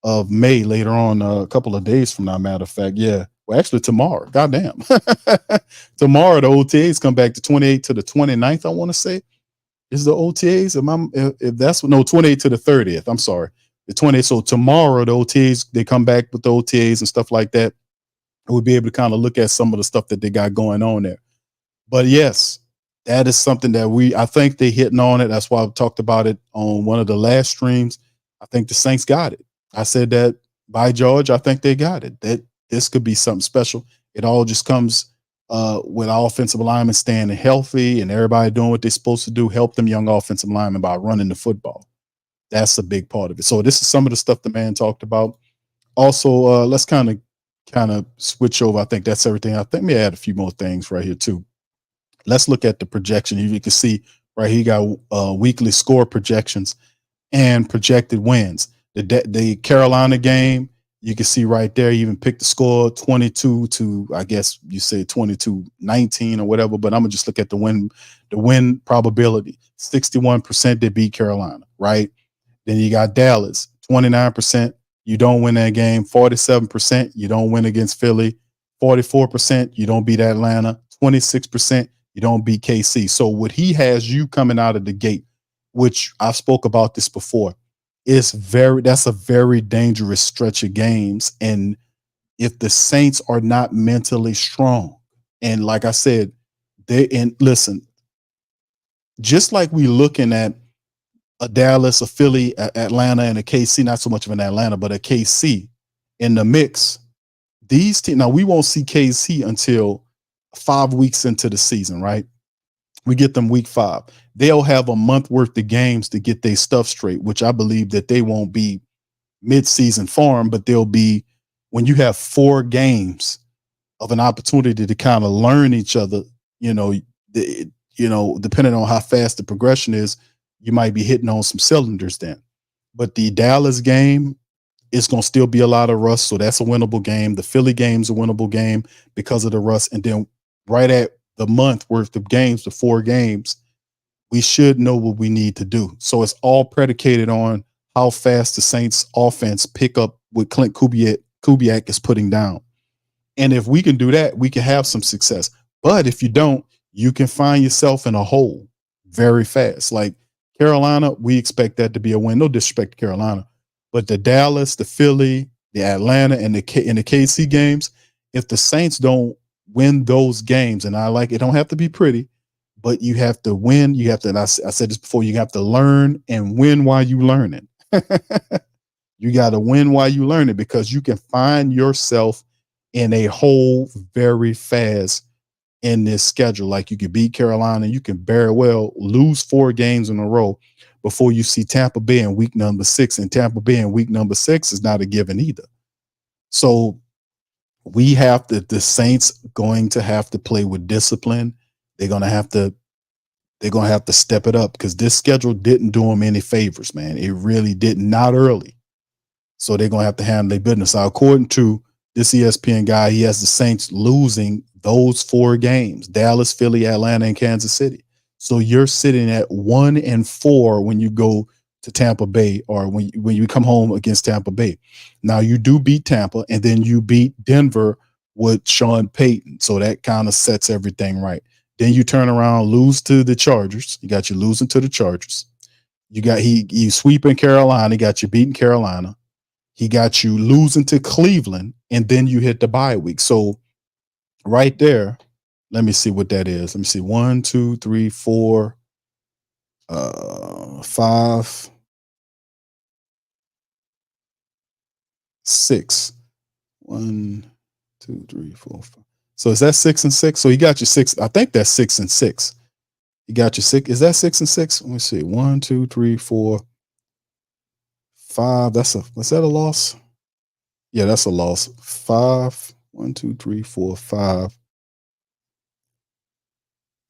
of May, later on, a couple of days from now. Matter of fact, yeah. Well, actually, tomorrow. Goddamn, tomorrow the OTAs come back, the 28th to the 29th. I want to say is the OTAs. If that's no 28th to the 30th. I'm sorry, the 20th. So tomorrow the OTAs they come back with the OTAs and stuff like that. We'll be able to kind of look at some of the stuff that they got going on there. But yes, that is something that I think they hitting on it. That's why I talked about it on one of the last streams. I think the Saints got it. I said that by George, I think they got it. That this could be something special. It all just comes with our offensive linemen staying healthy and everybody doing what they're supposed to do, help them young offensive linemen by running the football. That's a big part of it. So this is some of the stuff the man talked about. Also, let's kind of switch over. I think that's everything. I think we add a few more things right here too. Let's look at the projection. You can see right here, you got weekly score projections and projected wins. The Carolina game, you can see right there, you even pick the score 22 to, I guess you say 22-19 or whatever, but I'm gonna just look at the win probability. 61% they beat Carolina, right? Then you got Dallas, 29%, you don't win that game. 47%, you don't win against Philly. 44%, you don't beat Atlanta. 26%, you don't beat KC. So what he has you coming out of the gate, which I spoke about this before, that's a very dangerous stretch of games. And if the Saints are not mentally strong, and like I said, listen, just like we looking at a Dallas, a Philly, a Atlanta, and a KC, not so much of an Atlanta, but a KC in the mix, these teams, now we won't see KC until 5 weeks into the season, right? We get them week 5. They'll have a month worth of games to get their stuff straight, which I believe that they won't be mid-season form, but they'll be when you have 4 games of an opportunity to kind of learn each other, depending on how fast the progression is, you might be hitting on some cylinders then. But the Dallas game is going to still be a lot of rust, so that's a winnable game. The Philly game's a winnable game because of the rust. And then right at the month worth of games, the 4 games, we should know what we need to do. So it's all predicated on how fast the Saints offense pick up what Clint Kubiak is putting down. And if we can do that, we can have some success. But if you don't, you can find yourself in a hole very fast. Like Carolina, we expect that to be a win. No disrespect to Carolina, but the Dallas, the Philly, the Atlanta, and the KC games, if the Saints don't win those games, and it don't have to be pretty, but you have to win. You have to, and I said this before, you have to learn and win while you learning. You got to win while you learn it, because you can find yourself in a hole very fast in this schedule. Like you could beat Carolina, you can very well lose 4 games in a row before you see Tampa Bay in week number 6, and Tampa Bay in week number 6 is not a given either. So we have the Saints going to have to play with discipline. They're going to have to step it up, because this schedule didn't do them any favors, man. It really did not early. So they're going to have to handle their business. Now, according to this ESPN guy, he has the Saints losing those 4 games: Dallas, Philly, Atlanta, and Kansas City. So you're sitting at 1-4 when you go to Tampa Bay, or when you come home against Tampa Bay. Now you do beat Tampa, and then you beat Denver with Sean Payton. So that kind of sets everything right. Then you turn around, lose to the Chargers. You got you losing to the Chargers. You got you sweeping Carolina. He got you beating Carolina. He got you losing to Cleveland, and then you hit the bye week. So right there, let me see what that is. Let me see. 1, 2, 3, 4, 5, 6. 1, 2, 3, 4, 5. So is that 6 and 6? So he got you 6. I think that's 6 and 6. He got you 6. Is that 6 and 6? Let me see. 1, 2, 3, 4, 5. Was that a loss? Yeah, that's a loss. 5. 1, 2, 3, 4, 5.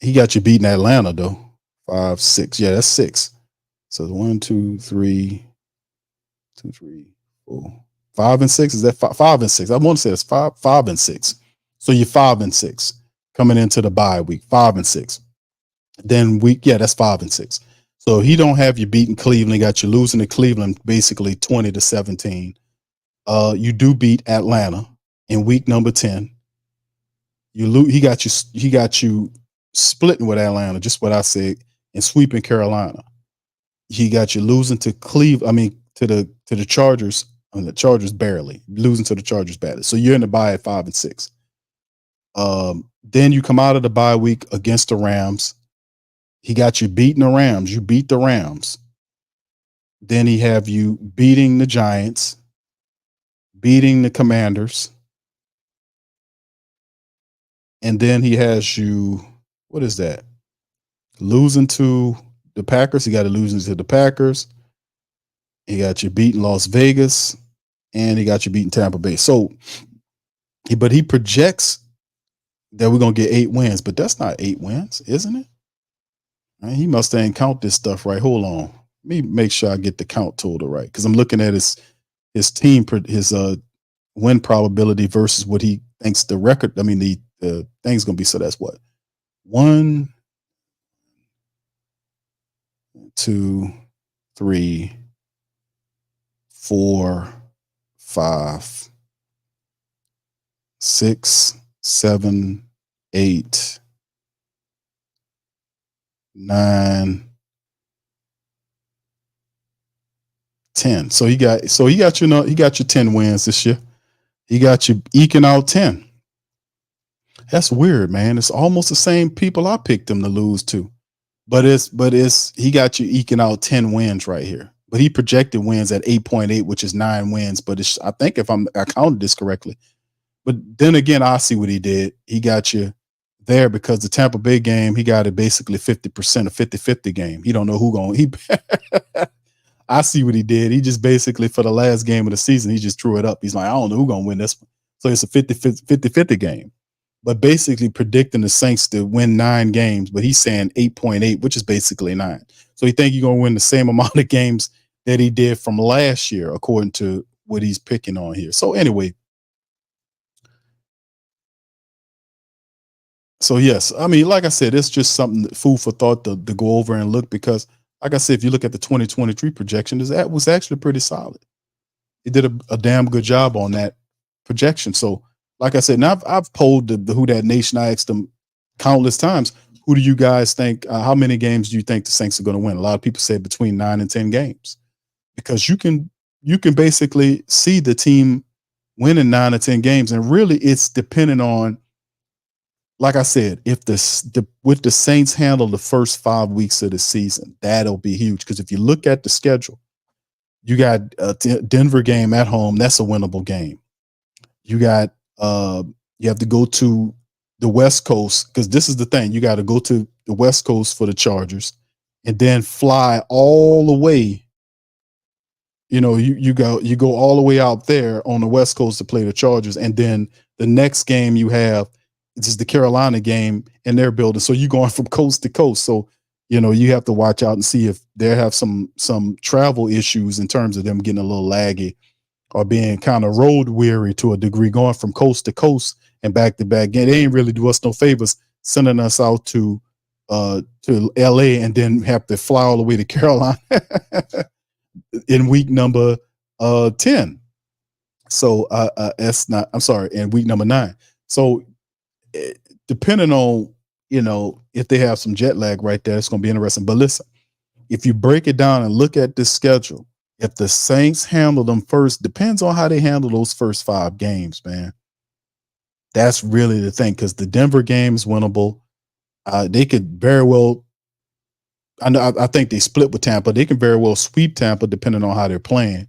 He got you beating Atlanta though. 5, 6. Yeah, that's 6. So 1, 2, 3, 2, 3, 4, 5 and 6. Is that 5 and 6? I want to say it's 5 and 6. So you're 5 and 6. coming into the bye week, 5-6. Then that's 5-6. So he don't have you beating Cleveland, got you losing to Cleveland basically 20-17. You do beat Atlanta in week number 10. He got you splitting with Atlanta, just what I said, and sweeping Carolina. He got you losing to Cleveland. I mean, to the Chargers. I mean, the Chargers barely losing to the Chargers badly. So you're in the bye at 5-6. Then you come out of the bye week against the Rams. He got you beating the Rams. You beat the Rams. Then he have you beating the Giants, beating the Commanders. And then he has you, what is that? Losing to the Packers. He got to losing to the Packers. He got you beating Las Vegas. And he got you beating Tampa Bay. So, but he projects that we're going to get 8 wins. But that's not 8 wins, isn't it? Man, he must ain't count this stuff right. Hold on. Let me make sure I get the count total right. Because I'm looking at his team, his win probability versus what he thinks the record. I mean, the thing's going to be. So that's what? 1, 2, 3, 4, 5, 6, 7, 8, 9, 10. So he got you 10 wins this year. He got you eking out 10. That's weird, man. It's almost the same people I picked him to lose to. But he got you eking out 10 wins right here. But he projected wins at 8.8, which is 9 wins. But I think if I counted this correctly. But then again, I see what he did. He got you there because the Tampa Bay game, he got it basically 50%, a 50-50 game. He don't know who going. I see what he did. He just basically, for the last game of the season, he just threw it up. He's like, I don't know who's going to win this one. So it's a 50-50 game. But basically predicting the Saints to win 9 games, but he's saying 8.8, which is basically 9. So he think he's going to win the same amount of games that he did from last year, according to what he's picking on here. So anyway. So yes, I mean, like I said, it's just something food for thought to go over and look, because like I said, if you look at the 2023 projection, that was actually pretty solid. He did a damn good job on that projection. So like I said, now I've polled the Who Dat Nation. I asked them countless times, who do you guys think, how many games do you think the Saints are going to win? A lot of people say between 9 and 10 games, because you can basically see the team winning 9 or 10 games. And really it's depending on, like I said, if with the Saints handle the first 5 weeks of the season, that'll be huge. Because if you look at the schedule, you got a Denver game at home. That's a winnable game. You got you have to go to the West Coast, because this is the thing. You got to go to the West Coast for the Chargers and then fly all the way. You know, you go all the way out there on the West Coast to play the Chargers. And then the next game you have, it's the Carolina game in their building. So you're going from coast to coast. So, you know, you have to watch out and see if they have some travel issues in terms of them getting a little laggy or being kind of road weary to a degree, going from coast to coast and back to back. Again, they ain't really do us no favors sending us out to LA and then have to fly all the way to Carolina in week number 10. So in week number 9. So depending on, you know, if they have some jet lag right there, it's going to be interesting. But listen, if you break it down and look at this schedule, if the Saints handle them first, depends on how they handle those first 5 games, man. That's really the thing, because the Denver game is winnable. They could very well, I think they split with Tampa. They can very well sweep Tampa depending on how they're playing.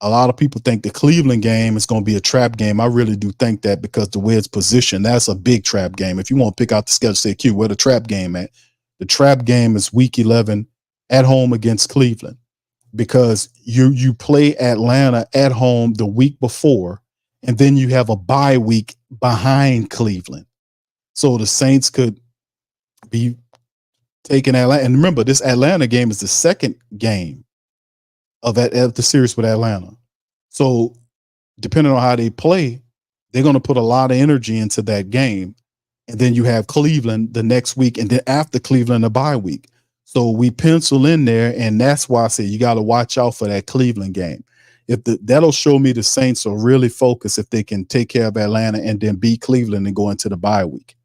A lot of people think the Cleveland game is going to be a trap game. I really do think that, because the way it's positioned, that's a big trap game. If you want to pick out the schedule, say, Q, where the trap game at? The trap game is week 11 at home against Cleveland, because you play Atlanta at home the week before, and then you have a bye week behind Cleveland. So the Saints could be taking Atlanta. And remember, this Atlanta game is the second game of the series with Atlanta. So depending on how they play, they're going to put a lot of energy into that game. and then you have Cleveland the next week, and then after Cleveland, a bye week. So we pencil in there, and that's why I say you got to watch out for that Cleveland game. That'll show me the Saints are really focused if they can take care of Atlanta and then beat Cleveland and go into the bye week.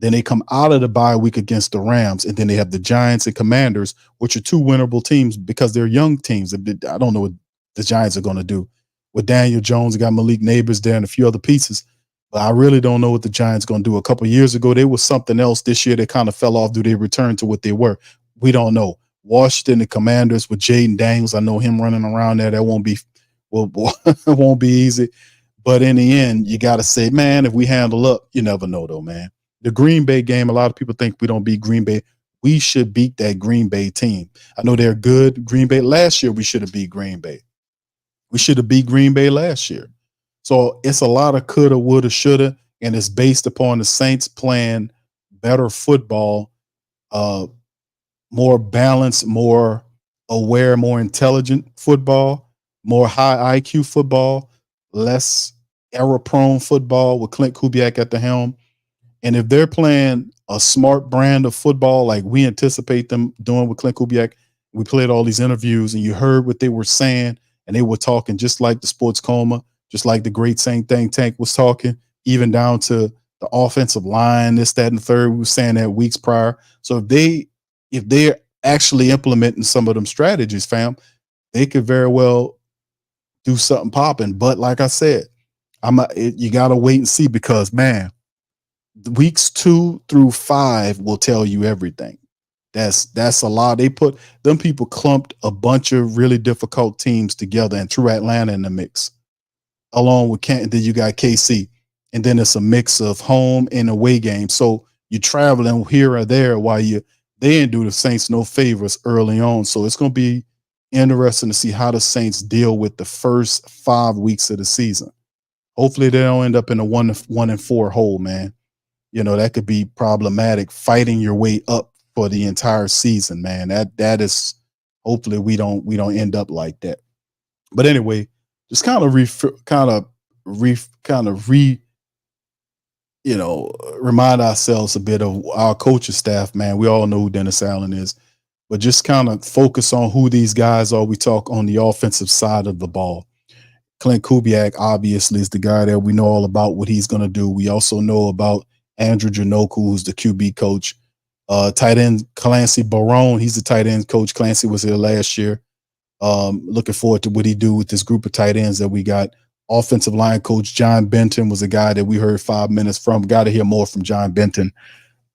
Then they come out of the bye week against the Rams, and then they have the Giants and Commanders, which are two winnable teams because they're young teams. I don't know what the Giants are going to do with Daniel Jones. They got Malik Neighbors there and a few other pieces, but I really don't know what the Giants are going to do. A couple of years ago, they were something else. This year, they kind of fell off. Do they return to what they were? We don't know. Washington, the Commanders with Jaden Daniels. I know him running around there. That won't be it won't be easy. But in the end, you got to say, man, if we handle up, you never know, though, man. The Green Bay game, a lot of people think we don't beat Green Bay. We should beat that Green Bay team. I know they're good. Green Bay last year, we should have beat Green Bay. We should have beat Green Bay last year. So it's a lot of coulda, woulda, shoulda, and it's based upon the Saints playing better football, more balanced, more aware, more intelligent football, more high IQ football, less error-prone football with Clint Kubiak at the helm. And if they're playing a smart brand of football like we anticipate them doing with Clint Kubiak, we played all these interviews and you heard what they were saying, and they were talking just like the Sports Coma, just like the Great Saint Think Tank was talking, even down to the offensive line, this, that, and the third. We were saying that weeks prior. So if they're actually implementing some of them strategies, fam, they could very well do something popping. But like I said, you got to wait and see because, man, weeks 2 through 5 will tell you everything. That's a lot. Them people clumped a bunch of really difficult teams together and threw Atlanta in the mix, along with then you got KC, and then it's a mix of home and away games. So you're traveling here or there while they didn't do the Saints no favors early on. So it's going to be interesting to see how the Saints deal with the first 5 weeks of the season. Hopefully they don't end up in a 1-4 hole, man. You know, that could be problematic kind your way up for the entire season, man. That is, hopefully we don't end up like that. But anyway, just remind ourselves a bit of our coaching staff, man. We all know who Dennis Allen is, but just kind of focus on who these guys are. We talk on the offensive side of the ball. Clint Kubiak obviously is the guy that we know all about what he's going to do. We also know about Andrew Janoku, who's the QB coach. Tight end Clancy Barone, he's the tight end coach. Clancy was here last year. Looking forward to what he do with this group of tight ends that we got. Offensive line coach John Benton was a guy that we heard 5 minutes from. Got to hear more from John Benton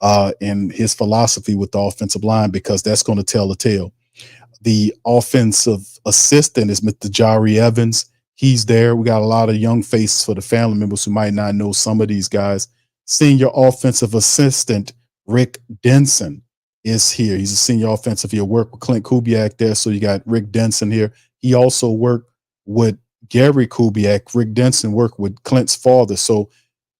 and his philosophy with the offensive line because that's going to tell the tale. The offensive assistant is Mr. Jari Evans. He's there. We got a lot of young faces for the family members who might not know some of these guys. Senior offensive assistant Rick Denson is here. He's a senior offensive. He'll work with Clint Kubiak there. So you got Rick Denson here. He also worked with Gary Kubiak. Rick Denson worked with Clint's father. So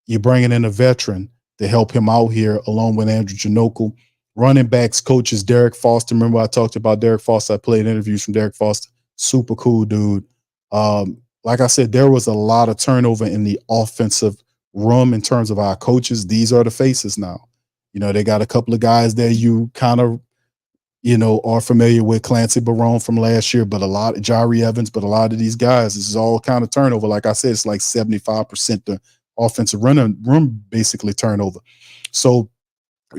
you're bringing in a veteran to help him out here along with Andrew Janoku. Running backs coach is Derek Foster. Remember I talked about Derek Foster. I played interviews from Derek Foster. Super cool dude. Like I said, there was a lot of turnover in the offensive room in terms of our coaches. These are the faces now. You know, they got a couple of guys there you kind of, are familiar with. Clancy Barone from last year, but a lot of Jari Evans, but a lot of these guys, this is all kind of turnover. Like I said, it's like 75% the offensive room basically turnover. So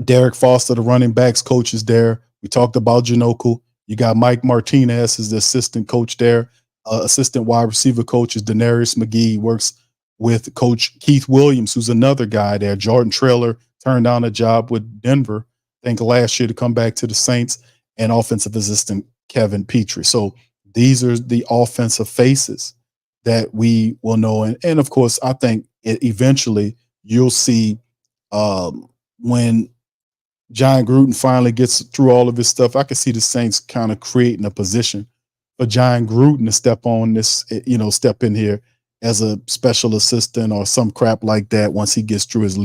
Derek Foster, the running backs coach, is there. We talked about Janoku. You got Mike Martinez as the assistant coach there. Assistant wide receiver coach is Denarius McGee. Works with Coach Keith Williams, who's another guy there. Jordan Traylor turned down a job with Denver, I think last year, to come back to the Saints, and offensive assistant Kevin Petrie. So these are the offensive faces that we will know. And of course, I think eventually you'll see when John Gruden finally gets through all of his stuff, I can see the Saints kind of creating a position for John Gruden to step on this, step in here as a special assistant or some crap like that once he gets through his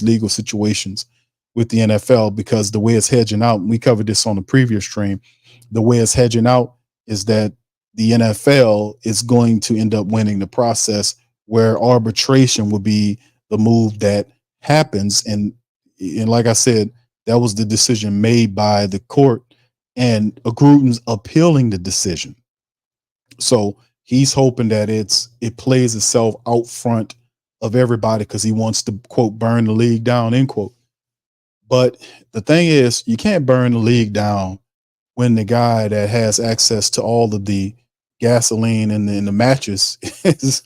legal situations with the NFL, because the way it's hedging out, and we covered this on the previous stream, the way it's hedging out is that the NFL is going to end up winning the process, where arbitration will be the move that happens, and like I said, that was the decision made by the court, and Gruden's appealing the decision. So he's hoping that it plays itself out front of everybody because he wants to quote burn the league down, end quote. But the thing is, you can't burn the league down when the guy that has access to all of the gasoline and the mattress is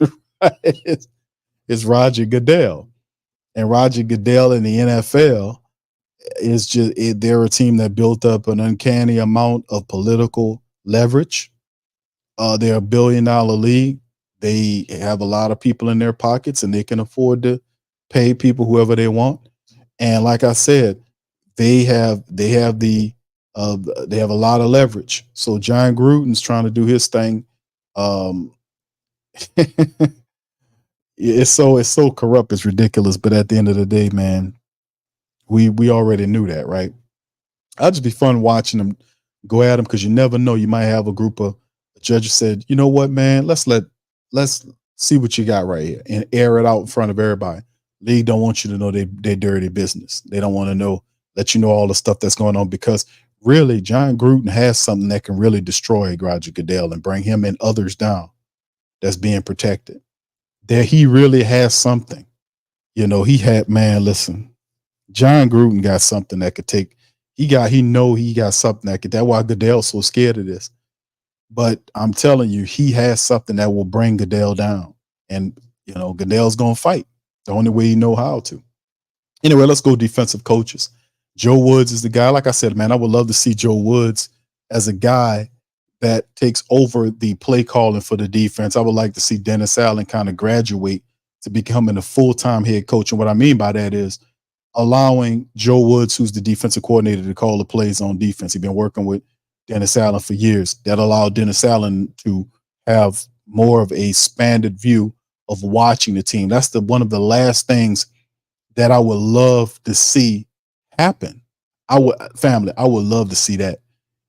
Roger Goodell. And Roger Goodell in the NFL is they're a team that built up an uncanny amount of political leverage. They're $1 billion league. They have a lot of people in their pockets, and they can afford to pay people whoever they want. And like I said, they have they have a lot of leverage. So John Gruden's trying to do his thing. It's so corrupt, it's ridiculous. But at the end of the day, man, we already knew that, right? I'd just be fun watching them go at them because you never know. You might have a group of judges said, you know what, man, let's see what you got right here and air it out in front of everybody. League don't want you to know they dirty business. They don't want to let you know all the stuff that's going on, because really John Gruden has something that can really destroy Roger Goodell and bring him and others down that's being protected. There, he really has something. Listen, John Gruden got something that could take. He got something that could. That's why Goodell's so scared of this. But I'm telling you, he has something that will bring Goodell down, and Goodell's gonna fight the only way he know how to. Anyway, let's go defensive coaches. Joe Woods is the guy. Like I said, man, I would love to see Joe Woods as a guy that takes over the play calling for the defense. I would like to see Dennis Allen kind of graduate to becoming a full-time head coach. And what I mean by that is allowing Joe Woods, who's the defensive coordinator, to call the plays on defense. He's been working with Dennis Allen for years. That allowed Dennis Allen to have more of a expanded view of watching the team. That's one of the last things that I would love to see happen. I would love to see that.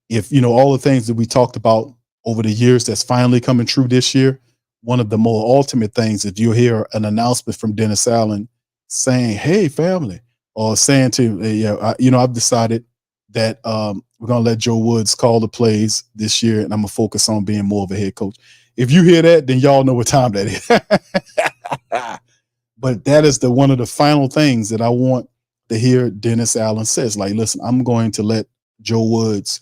If all the things that we talked about over the years that's finally coming true this year, one of the more ultimate things, if you hear an announcement from Dennis Allen saying, "Hey, family," or saying to I've decided that we're gonna let Joe Woods call the plays this year, and I'm gonna focus on being more of a head coach. If you hear that, then y'all know what time that is. But that is one of the final things that I want to hear Dennis Allen says. Like, listen, I'm going to let Joe Woods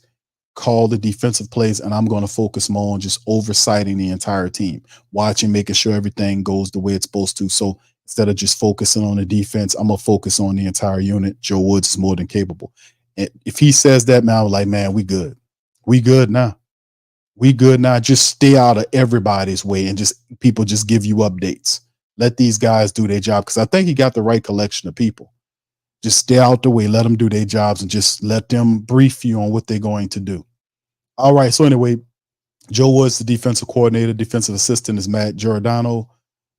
call the defensive plays, and I'm going to focus more on just oversighting the entire team, watching, making sure everything goes the way it's supposed to. So instead of just focusing on the defense, I'm going to focus on the entire unit. Joe Woods is more than capable. And if he says that, man, I'm like, man, we good. We good now. We good now. Just stay out of everybody's way and just people just give you updates. Let these guys do their job, because I think he got the right collection of people. Just stay out the way, let them do their jobs, and just let them brief you on what they're going to do. All right. So anyway, Joe Woods, the defensive coordinator. Defensive assistant is Matt Giordano.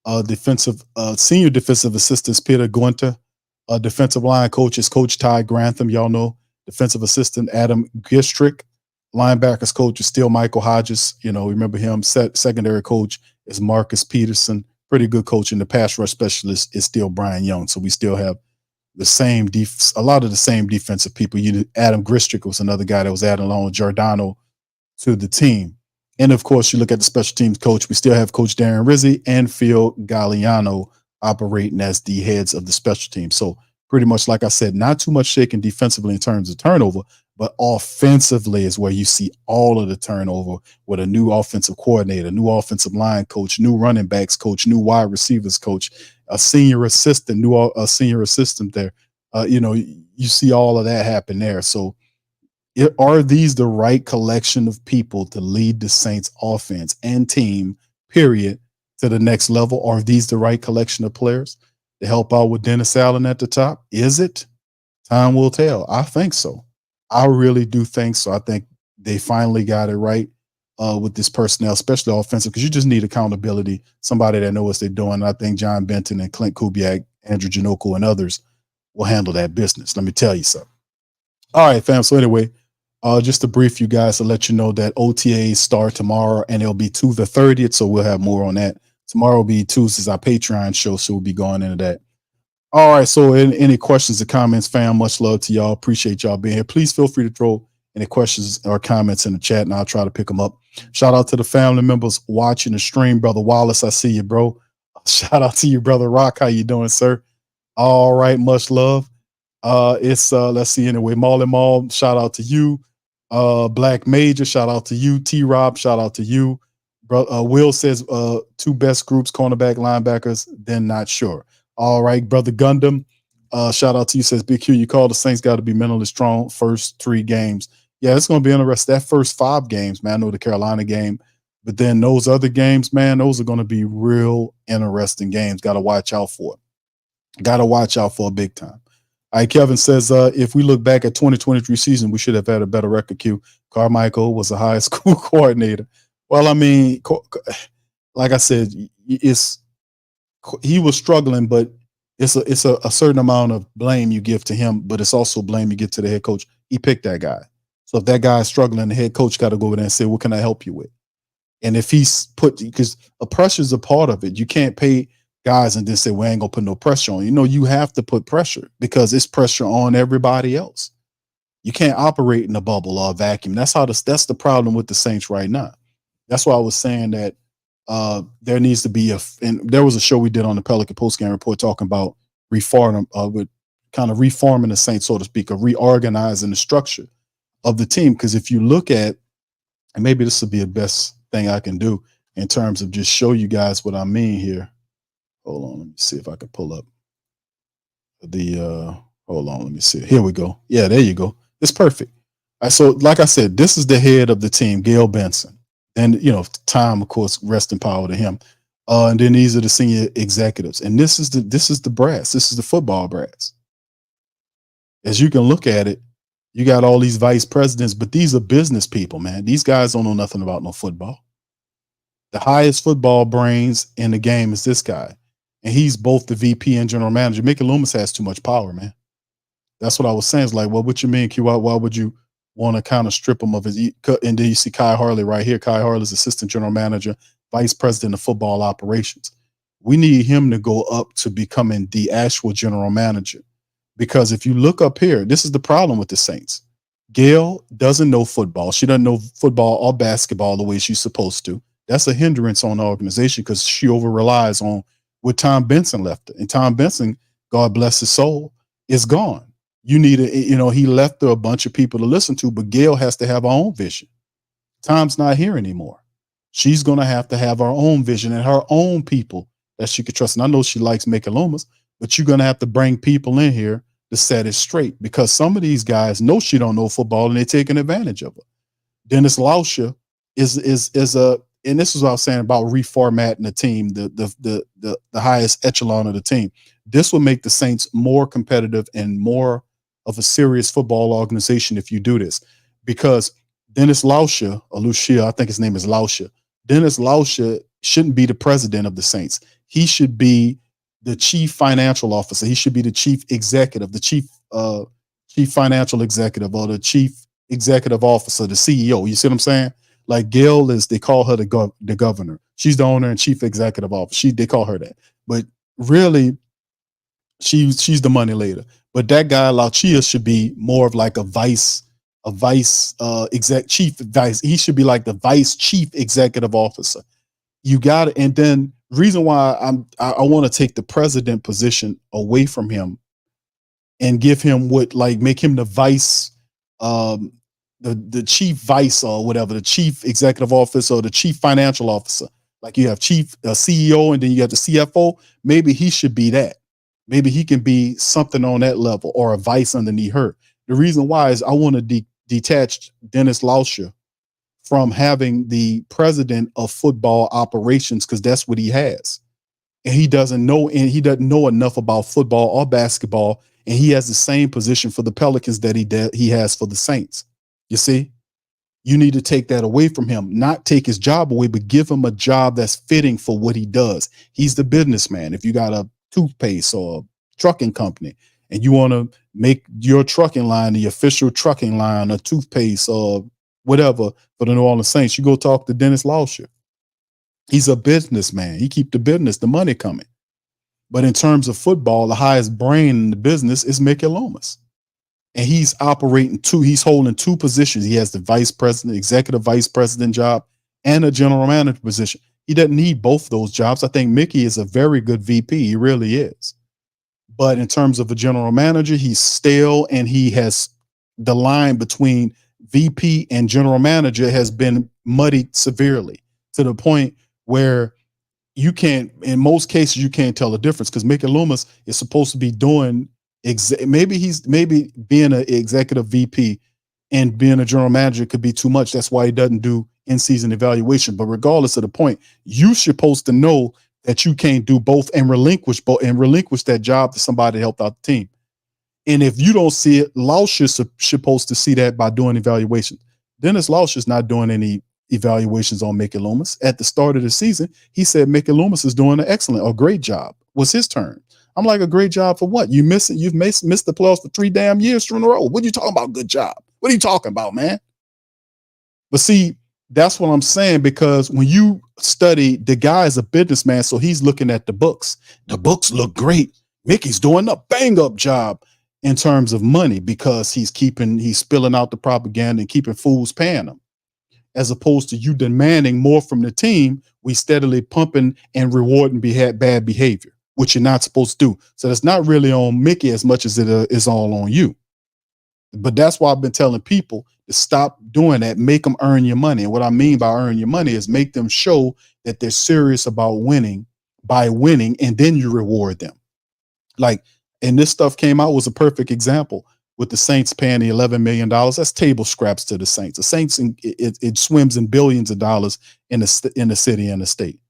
Senior defensive assistant is Peter Guenter. Defensive line coach is Coach Ty Grantham. Y'all know. Defensive assistant Adam Gistrick. Linebackers coach is still Michael Hodges. Remember him. Secondary coach is Marcus Peterson. Pretty good coach. And the pass rush specialist is still Brian Young. So we still have a lot of the same defensive people. Adam Gistrick was another guy that was added along with Giordano to the team. And of course, you look at the special teams coach, we still have Coach Darren Rizzi and Phil Galliano operating as the heads of the special team. So pretty much, like I said, not too much shaking defensively in terms of turnover, but offensively is where you see all of the turnover, with a new offensive coordinator, new offensive line coach, new running backs coach, new wide receivers coach, a senior assistant there. You see all of that happen there. So are these the right collection of people to lead the Saints offense and team, period, to the next level? Are these the right collection of players to help out with Dennis Allen at the top? Is it? Time will tell. I think so. I really do think so. I think they finally got it right with this personnel, especially offensive, because you just need accountability, somebody that knows what they're doing. And I think John Benton and Clint Kubiak, Andrew Janoko, and others will handle that business. Let me tell you something. All right, fam. So anyway, just to brief you guys to let you know that OTAs start tomorrow, and it'll be to the 30th. So we'll have more on that. Tomorrow will be Tuesday's our Patreon show, so we'll be going into that. All right. So, any questions or comments, fam? Much love to y'all. Appreciate y'all being here. Please feel free to throw any questions or comments in the chat, and I'll try to pick them up. Shout out to the family members watching the stream, brother Wallace. I see you, bro. Shout out to you, brother Rock. How you doing, sir? All right. Much love. It's let's see anyway. Marley Mall, shout out to you. Black Major, shout out to you. T Rob, shout out to you. Bro, Will says two best groups, cornerback, linebackers, then not sure. All right, brother Gundam. Shout out to you, says Big Q. You call the Saints got to be mentally strong first 3 games. Yeah, it's gonna be interesting. That first 5 games, man. I know the Carolina game, but then those other games, man, those are gonna be real interesting games. Gotta watch out for it. Gotta watch out for it big time. All right, Kevin says, if we look back at 2023 season, we should have had a better record. Q. Carmichael was a high school coordinator. Well, I mean, like I said, he was struggling, but it's a certain amount of blame you give to him, but it's also blame you give to the head coach. He picked that guy. So if that guy is struggling, the head coach got to go over there and say, what can I help you with? And if he's because a pressure is a part of it. You can't pay guys and then say, we ain't gonna put no pressure on. You have to put pressure because it's pressure on everybody else. You can't operate in a bubble or a vacuum. That's the problem with the Saints right now. That's why I was saying that there needs to be and there was a show we did on the Pelican postgame report talking about reforming the Saints, so to speak, of reorganizing the structure of the team. Because if you look at, and maybe this would be the best thing I can do in terms of just show you guys what I mean here. Hold on, let me see if I can pull up hold on, let me see. Here we go. Yeah, there you go. It's perfect. All right, so like I said, this is the head of the team, Gail Benson. And Tom, of course, rest in power to him. And then these are the senior executives. And this is the brass. This is the football brass. As you can look at it, you got all these vice presidents, but these are business people, man. These guys don't know nothing about no football. The highest football brains in the game is this guy. And he's both the VP and general manager. Mickey Loomis has too much power, man. That's what I was saying. It's like, well, what you mean, Q? Why would you want to kind of strip him of his? And then you see Kai Harley right here. Kai Harley's assistant general manager, vice president of football operations. We need him to go up to becoming the actual general manager. Because if you look up here, this is the problem with the Saints. Gail doesn't know football. She doesn't know football or basketball the way she's supposed to. That's a hindrance on the organization because she over relies on what Tom Benson left her. And Tom Benson, God bless his soul, is gone. You need he left her a bunch of people to listen to, but Gail has to have her own vision. Tom's not here anymore. She's going to have her own vision and her own people that she could trust. And I know she likes making Loomis, but you're going to have to bring people in here to set it straight because some of these guys know she don't know football and they're taking advantage of her. Dennis Lauscher is and this is what I was saying about reformatting the team, the highest echelon of the team. This will make the Saints more competitive and more of a serious football organization if you do this. Because Dennis Lauscher, or Lucia, I think his name is Lauscher. Dennis Lauscher shouldn't be the president of the Saints. He should be the chief financial officer. He should be the chief executive, the chief financial executive, or the chief executive officer, the CEO. You see what I'm saying? Like Gail they call her the governor. She's the owner and chief executive officer. They call her that. But really, she's the money leader. But that guy, Lauchia, should be more of like a vice chief vice. He should be like the vice chief executive officer. You got it. And then reason why I want to take the president position away from him and give him make him the vice, the chief vice or whatever, the chief executive officer or the chief financial officer. Like you have chief CEO and then you have the CFO. Maybe he should be that. Maybe he can be something on that level or a vice underneath her. The reason why is I want to detach Dennis Lauscher from having the president of football operations because that's what he has. And he doesn't know enough about football or basketball. And he has the same position for the Pelicans that he has for the Saints. You see, you need to take that away from him, not take his job away, but give him a job that's fitting for what he does. He's the businessman. If you got a toothpaste or a trucking company and you want to make your trucking line the official trucking line or toothpaste or whatever for the New Orleans Saints, you go talk to Dennis Lauscher. He's a businessman. He keep the business, the money coming. But in terms of football, the highest brain in the business is Mickey Loomis. And he's he's holding two positions. He has the vice president, executive vice president job, and a general manager position. He doesn't need both of those jobs. I think Mickey is a very good VP. He really is. But in terms of a general manager, he's stale, and he has the line between VP and general manager has been muddied severely to the point where you can't, in most cases, you can't tell the difference, because Mickey Loomis is supposed to be doing maybe being an executive VP and being a general manager could be too much. That's why he doesn't do in-season evaluation. But regardless of the point, you're supposed to know that you can't do both and relinquish that job to somebody to help out the team. And if you don't see it, Lausch is supposed to see that by doing evaluations. Dennis Lausch is not doing any evaluations on Mickey Loomis. At the start of the season, he said Mickey Loomis is doing an excellent or great job. Was his term. I'm like, a great job for what? You've missed the playoffs for 3 damn years in a row. What are you talking about? Good job. What are you talking about, man? But see, that's what I'm saying, because when you study, the guy is a businessman, so he's looking at the books. The books look great. Mickey's doing a bang up job in terms of money, because he's spilling out the propaganda and keeping fools paying him. As opposed to you demanding more from the team, we steadily pumping and rewarding bad behavior, which you're not supposed to do. So it's not really on Mickey as much as it is all on you. But that's why I've been telling people to stop doing that. Make them earn your money. And what I mean by earn your money is make them show that they're serious about winning by winning, and then you reward them. Like, and this stuff came out was a perfect example with the Saints paying the $11 million. That's table scraps to the Saints. The Saints, it swims in billions of dollars in the city and the state.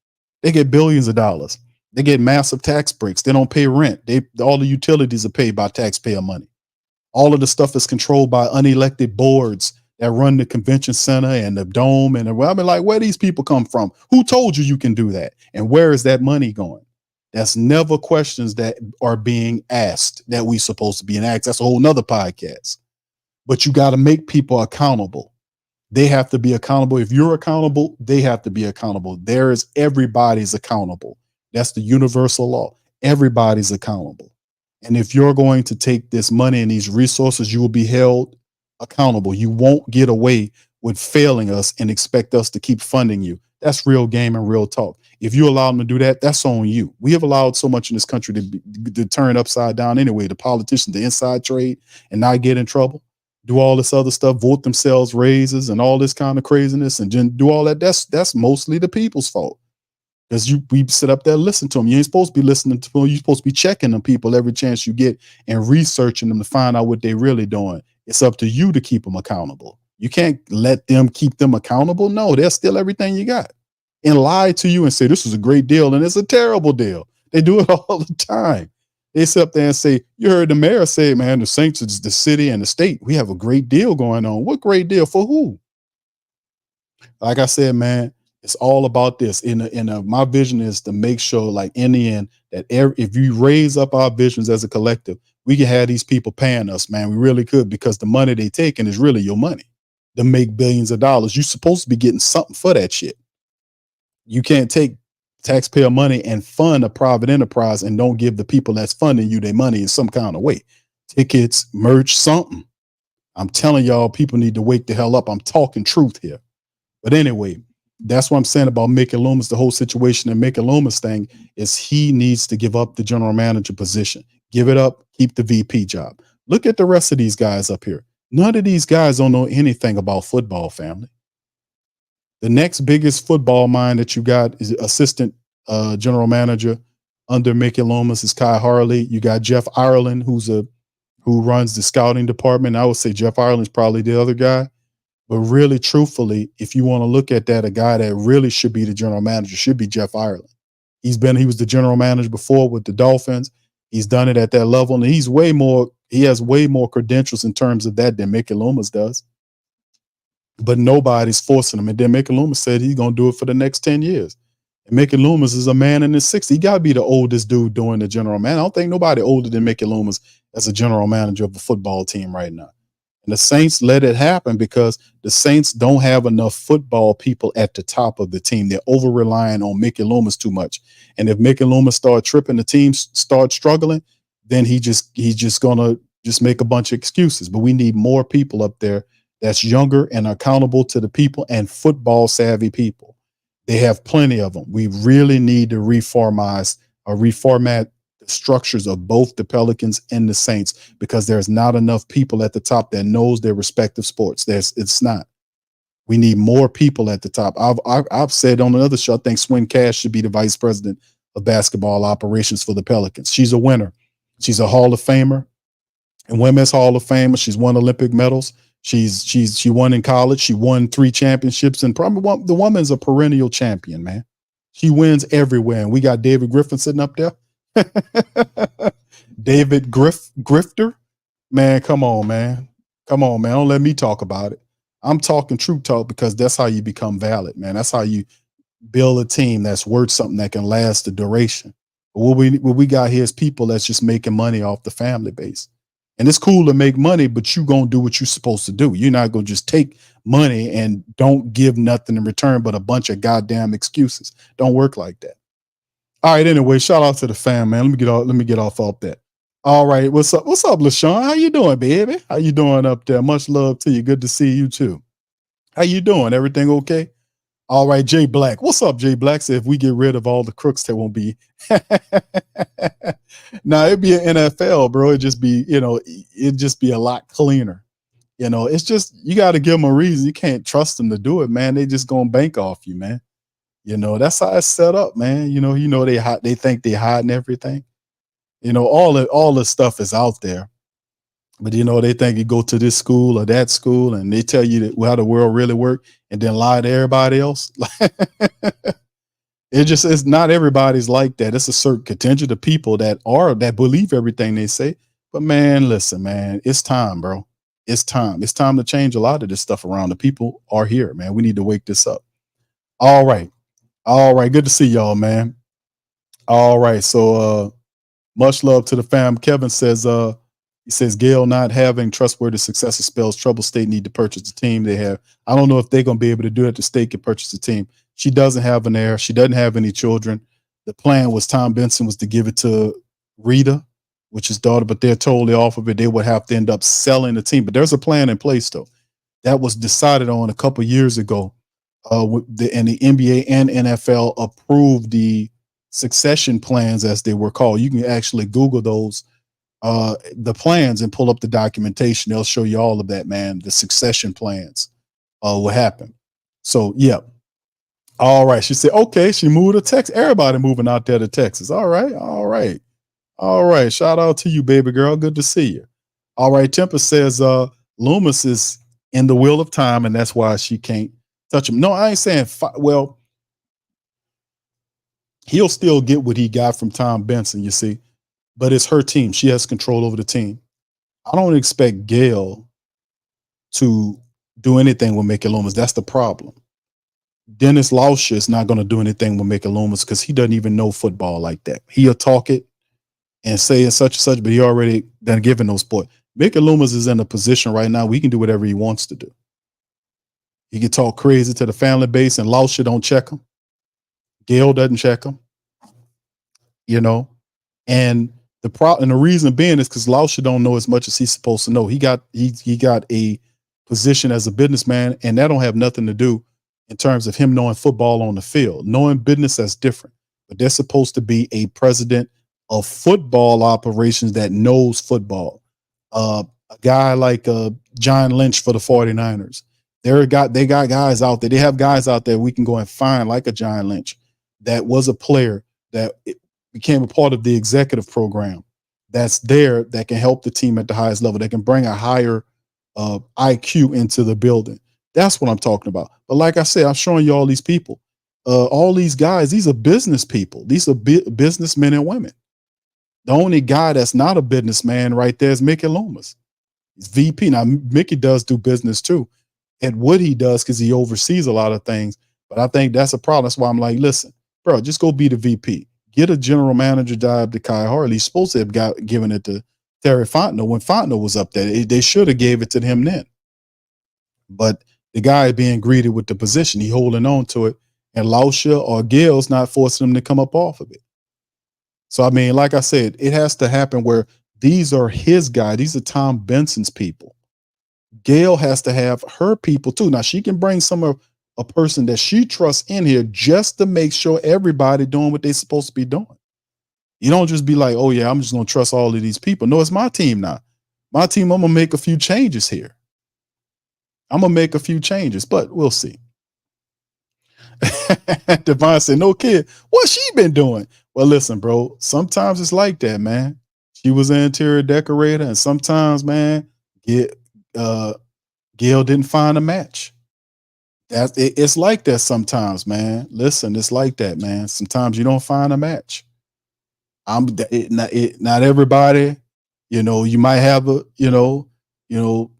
They get billions of dollars. They get massive tax breaks. They don't pay rent. All the utilities are paid by taxpayer money. All of the stuff is controlled by unelected boards that run the convention center and the dome. And I mean, like, where these people come from? Who told you can do that? And where is that money going? That's never questions that are being asked that we supposed to be asked. That's a whole nother podcast. But you got to make people accountable. They have to be accountable. If you're accountable, they have to be accountable. Everybody's accountable. That's the universal law. Everybody's accountable. And if you're going to take this money and these resources, you will be held accountable. You won't get away with failing us and expect us to keep funding you. That's real game and real talk. If you allow them to do that, that's on you. We have allowed so much in this country to turn upside down anyway. The politicians, the inside trade, and not get in trouble, do all this other stuff, vote themselves raises and all this kind of craziness, and then do all that. That's mostly the people's fault. Because we sit up there, listen to them. You ain't supposed to be listening to them. You're supposed to be checking them people every chance you get and researching them to find out what they're really doing. It's up to you to keep them accountable. You can't let them keep them accountable. No, they'll steal everything you got and lie to you and say, this is a great deal. And it's a terrible deal. They do it all the time. They sit up there and say, you heard the mayor say, man, the Saints is the city and the state. We have a great deal going on. What great deal for who? Like I said, man, it's all about this. My vision is to make sure, like, in the end, that if you raise up our visions as a collective, we can have these people paying us, man. We really could, because the money they taking is really your money to make billions of dollars. You're supposed to be getting something for that shit. You can't take taxpayer money and fund a private enterprise and don't give the people that's funding you their money in some kind of way. Tickets, merch, something. I'm telling y'all, people need to wake the hell up. I'm talking truth here. But anyway, that's what I'm saying about Mickey Loomis. The whole situation and Mickey Loomis thing is he needs to give up the general manager position. Give it up. Keep the VP job. Look at the rest of these guys up here. None of these guys don't know anything about football, family. The next biggest football mind that you got is assistant general manager under Mickey Loomis is Kai Harley. You got Jeff Ireland, who runs the scouting department. I would say Jeff Ireland's probably the other guy. But really, truthfully, if you want to look at that, a guy that really should be the general manager should be Jeff Ireland. He was the general manager before with the Dolphins. He's done it at that level, and he has way more credentials in terms of that than Mickey Loomis does. But nobody's forcing him. And then Mickey Loomis said he's going to do it for the next 10 years. And Mickey Loomis is a man in his 60s. He got to be the oldest dude doing the general man. I don't think nobody older than Mickey Loomis as a general manager of a football team right now. And the Saints let it happen because the Saints don't have enough football people at the top of the team. They're over relying on Mickey Loomis too much. And if Mickey Loomis start tripping, the team start struggling, then he's just gonna just make a bunch of excuses. But we need more people up there that's younger and accountable to the people and football savvy people. They have plenty of them. We really need to reformat the structures of both the Pelicans and the Saints because there's not enough people at the top that knows their respective sports. It's not. We need more people at the top. I've said on another show, I think Swin Cash should be the vice president of basketball operations for the Pelicans. She's a winner. She's a Hall of Famer, and Women's Hall of Famer. She's won Olympic medals. She won in college. She won 3 championships, and probably the woman's a perennial champion, man. She wins everywhere. And we got David Griffin sitting up there. David Grifter, man, come on, man. Come on, man. Don't let me talk about it. I'm talking true talk because that's how you become valid, man. That's how you build a team that's worth something that can last the duration. But what we got here is people that's just making money off the family base. And it's cool to make money, but you gonna do what you're supposed to do. You're not gonna just take money and don't give nothing in return but a bunch of goddamn excuses. Don't work like that. All right, anyway, shout out to the fam, man. Let me get off that. All right, what's up? What's up, LaShawn? How you doing, baby? How you doing up there? Much love to you. Good to see you too. How you doing? Everything okay? All right, Jay Black. What's up, Jay Black? So if we get rid of all the crooks, there won't be. Now it'd be an NFL, bro. It'd just be, it'd just be a lot cleaner. It's just you got to give them a reason. You can't trust them to do it, man. They just gonna bank off you, man. That's how it's set up, man. They think they hiding everything. All the stuff is out there. But they think you go to this school or that school and they tell you how the world really works and then lie to everybody else. It's not everybody's like that. It's a certain contingent of people that believe everything they say. But man, listen, man, it's time, bro. It's time. It's time to change a lot of this stuff around. The people are here, man. We need to wake this up. All right. Good to see y'all, man. All right. So much love to the fam. Kevin says he says Gail not having trustworthy successor spells trouble. State need to purchase the team they have. I don't know if they're gonna be able to do it. The state can purchase the team. She doesn't have an heir. She doesn't have any children. The plan was Tom Benson was to give it to Rita, which is daughter, but they're totally off of it. They would have to end up selling the team. But there's a plan in place though. That was decided on a couple years ago. And the NBA and NFL approved the succession plans, as they were called. You can actually Google those, the plans, and pull up the documentation. They'll show you all of that, man. The succession plans, what happened. So, yeah. All right. She said, okay, she moved to Texas. Everybody moving out there to Texas. All right. Shout out to you, baby girl. Good to see you. All right. Tempest says, Loomis is in the wheel of time, and that's why she can't touch him. No, I ain't saying, well, he'll still get what he got from Tom Benson, you see, but it's her team. She has control over the team. I don't expect Gail to do anything with Mickey Loomis. That's the problem. Dennis Lauscher is not going to do anything with Mickey Loomis because he doesn't even know football like that. He'll talk it and say it's such and such, but he already done given those points. Mickey Loomis is in a position right now where he can do whatever he wants to do. He can talk crazy to the family base, and Lauscher don't check him. Gail doesn't check him. And the reason being is because Lauscher don't know as much as he's supposed to know. He got a position as a businessman, and that don't have nothing to do in terms of him knowing football on the field. Knowing business, that's different. But there's supposed to be a president of football operations that knows football. A guy like John Lynch for the 49ers. They got guys out there. They have guys out there we can go and find, like a John Lynch, that was a player that became a part of the executive program that's there, that can help the team at the highest level, that can bring a higher IQ into the building. That's what I'm talking about. But like I said, I'm showing you all these people, all these guys. These are business people. These are businessmen and women. The only guy that's not a businessman right there is Mickey Loomis. He's VP. Now, Mickey does do business too, and what he does because he oversees a lot of things. But I think that's a problem. That's why I'm like, listen, bro, just go be the VP. Get a general manager job to Kai Harley. He's supposed to have given it to Terry Fontenot when Fontenot was up there. They should have gave it to him then. But the guy being greedy with the position, he holding on to it, and Lauscher or Gale's not forcing him to come up off of it. So I mean, like I said, it has to happen where these are his guys. These are Tom Benson's people. Gail has to have her people too. Now she can bring some of a person that she trusts in here just to make sure everybody doing what they're supposed to be doing. You don't just be like, oh yeah, I'm just gonna trust all of these people. No, it's my team now. My team, I'm gonna make a few changes here. I'm gonna make a few changes, but we'll see. Devon said, no kid. What's she been doing? Well, listen, bro, sometimes it's like that, man. She was an interior decorator, and sometimes, man, Gail didn't find a match. It's like that sometimes, man. Listen, it's like that, man. Sometimes you don't find a match. Not everybody, you might have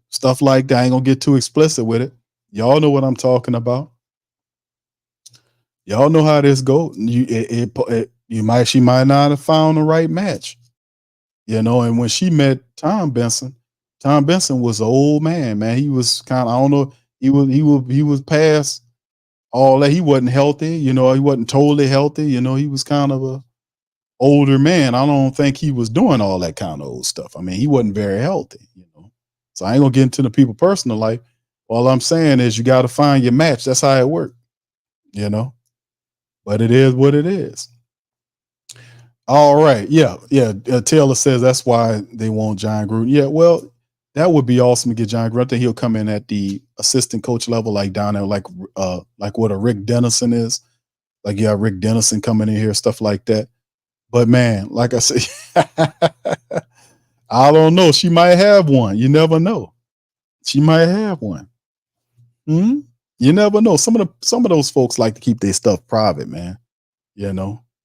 stuff like that. I ain't gonna get too explicit with it. Y'all know what I'm talking about. Y'all know how this go. She might not have found the right match, and when she met Tom Benson was an old man, man. He was kind of, I don't know, he was past all that. He wasn't healthy, he wasn't totally healthy, he was kind of a older man. I don't think he was doing all that kind of old stuff. I mean, he wasn't very healthy, So I ain't gonna get into the people personal life. All I'm saying is you got to find your match. That's how it works, But it is what it is. All right. Yeah. Taylor says that's why they want John Gruden. Yeah, well, that would be awesome to get John Gruden. I think he'll come in at the assistant coach level, like down there, like what a Rick Dennison is. Like, yeah, Rick Dennison coming in here, stuff like that. But man, like I said, I don't know. She might have one. You never know. She might have one. You never know. Some of those folks like to keep their stuff private, man.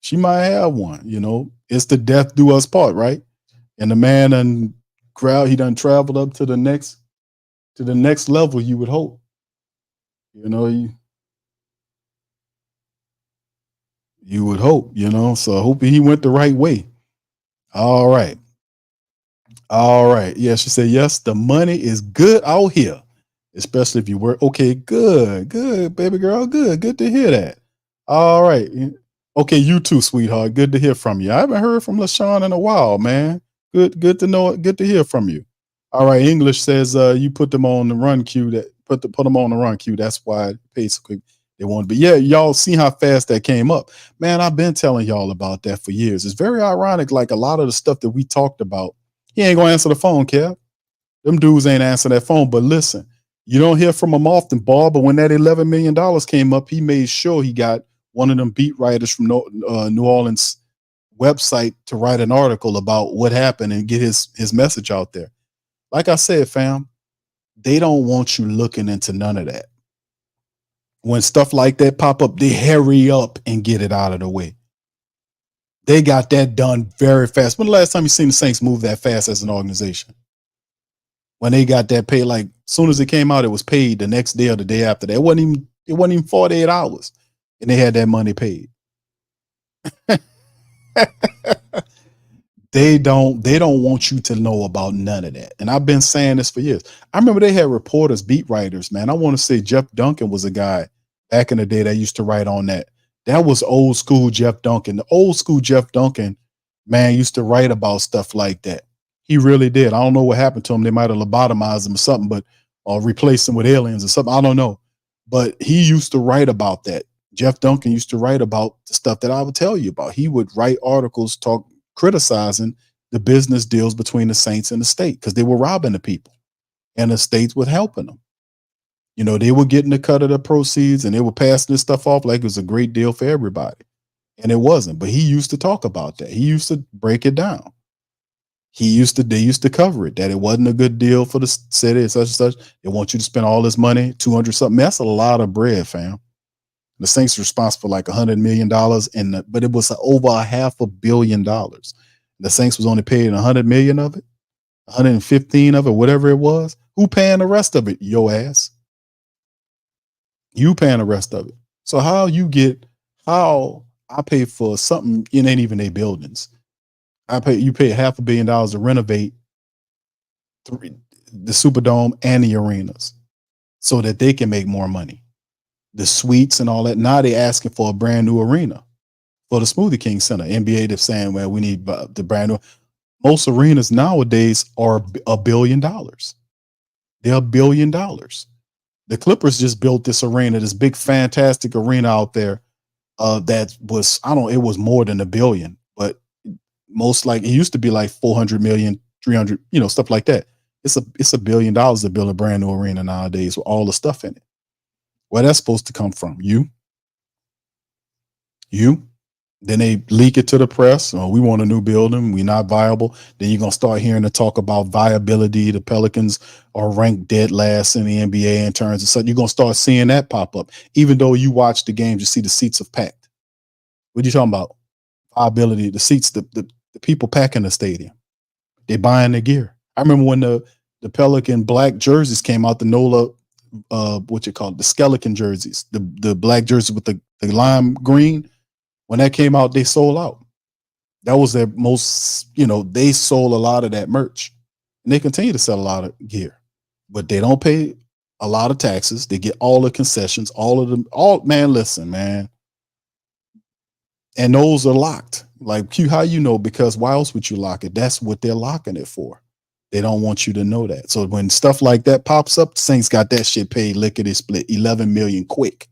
She might have one. It's the death do us part, right? And the man and crowd, he done traveled up to the next level. You would hope. You would hope. So I hope he went the right way. All right. Yeah, she said yes. The money is good out here, especially if you work. Okay, good, baby girl, good to hear that. All right. Okay, you too, sweetheart. Good to hear from you. I haven't heard from LaShawn in a while, man. Good to know it. Good to hear from you. All right, English says you put them on the run queue. Put them on the run queue. That's why basically they want to be. Yeah, y'all see how fast that came up, man. I've been telling y'all about that for years. It's very ironic. Like a lot of the stuff that we talked about, he ain't gonna answer the phone, Kev. Them dudes ain't answering that phone. But listen, you don't hear from him often, Bob. But when that $11 million came up, he made sure he got one of them beat writers from New Orleans website to write an article about what happened and get his message out there. Like I said, fam, they don't want you looking into none of that. When stuff like that pop up, they hurry up and get it out of the way. They got that done very fast. When the last time you seen the Saints move that fast as an organization? When they got that paid, like as soon as it came out, it was paid the next day or the day after that. It wasn't even 48 hours. And they had that money paid. They don't want you to know about none of that. And I've been saying this for years. I remember they had reporters, beat writers, man. I want to say Jeff Duncan was a guy back in the day that used to write on that. That was old school Jeff Duncan. The old school Jeff Duncan, man, used to write about stuff like that. He really did. I don't know what happened to him. They might have lobotomized him or something, or replaced him with aliens or something. I don't know. But he used to write about that. Jeff Duncan used to write about the stuff that I would tell you about. He would write articles criticizing the business deals between the Saints and the state because they were robbing the people and the states were helping them. They were getting a cut of the proceeds and they were passing this stuff off like it was a great deal for everybody. And it wasn't. But he used to talk about that. He used to break it down. They used to cover it, that it wasn't a good deal for the city and such and such. They want you to spend all this money, 200 something. That's a lot of bread, fam. The Saints are responsible for like $100 million, but it was over $500 million. The Saints was only paid 100 million of it, 115 of it, whatever it was. Who paying the rest of it? Your ass. You paying the rest of it. So how I pay for something, it ain't even their buildings. You pay $500 million to renovate the Superdome and the arenas so that they can make more money. The suites and all that. Now they're asking for a brand new arena for the Smoothie King Center. NBA, they're saying, well, we need the brand new. Most arenas nowadays are $1 billion. They're $1 billion. The Clippers just built this arena, this big, fantastic arena out there. That was, it was more than $1 billion, but most like it used to be like 400 million, 300, stuff like that. It's $1 billion to build a brand new arena nowadays with all the stuff in it. Where that's supposed to come from? You. Then they leak it to the press. Oh, we want a new building. We're not viable. Then you're going to start hearing the talk about viability. The Pelicans are ranked dead last in the NBA in terms of such. You're going to start seeing that pop up. Even though you watch the games, you see the seats are packed. What are you talking about? Viability, the seats, the people packing the stadium. They buying the gear. I remember when the Pelican black jerseys came out, the NOLA, the skeleton jerseys, the black jerseys with the lime green. When that came out, they sold out. That was their most, they sold a lot of that merch. And they continue to sell a lot of gear. But they don't pay a lot of taxes. They get all the concessions, listen, man. And those are locked. Like, how you know? Because why else would you lock it? That's what they're locking it for. They don't want you to know that. So when stuff like that pops up, Saints got that shit paid lickety split, 11 million quick.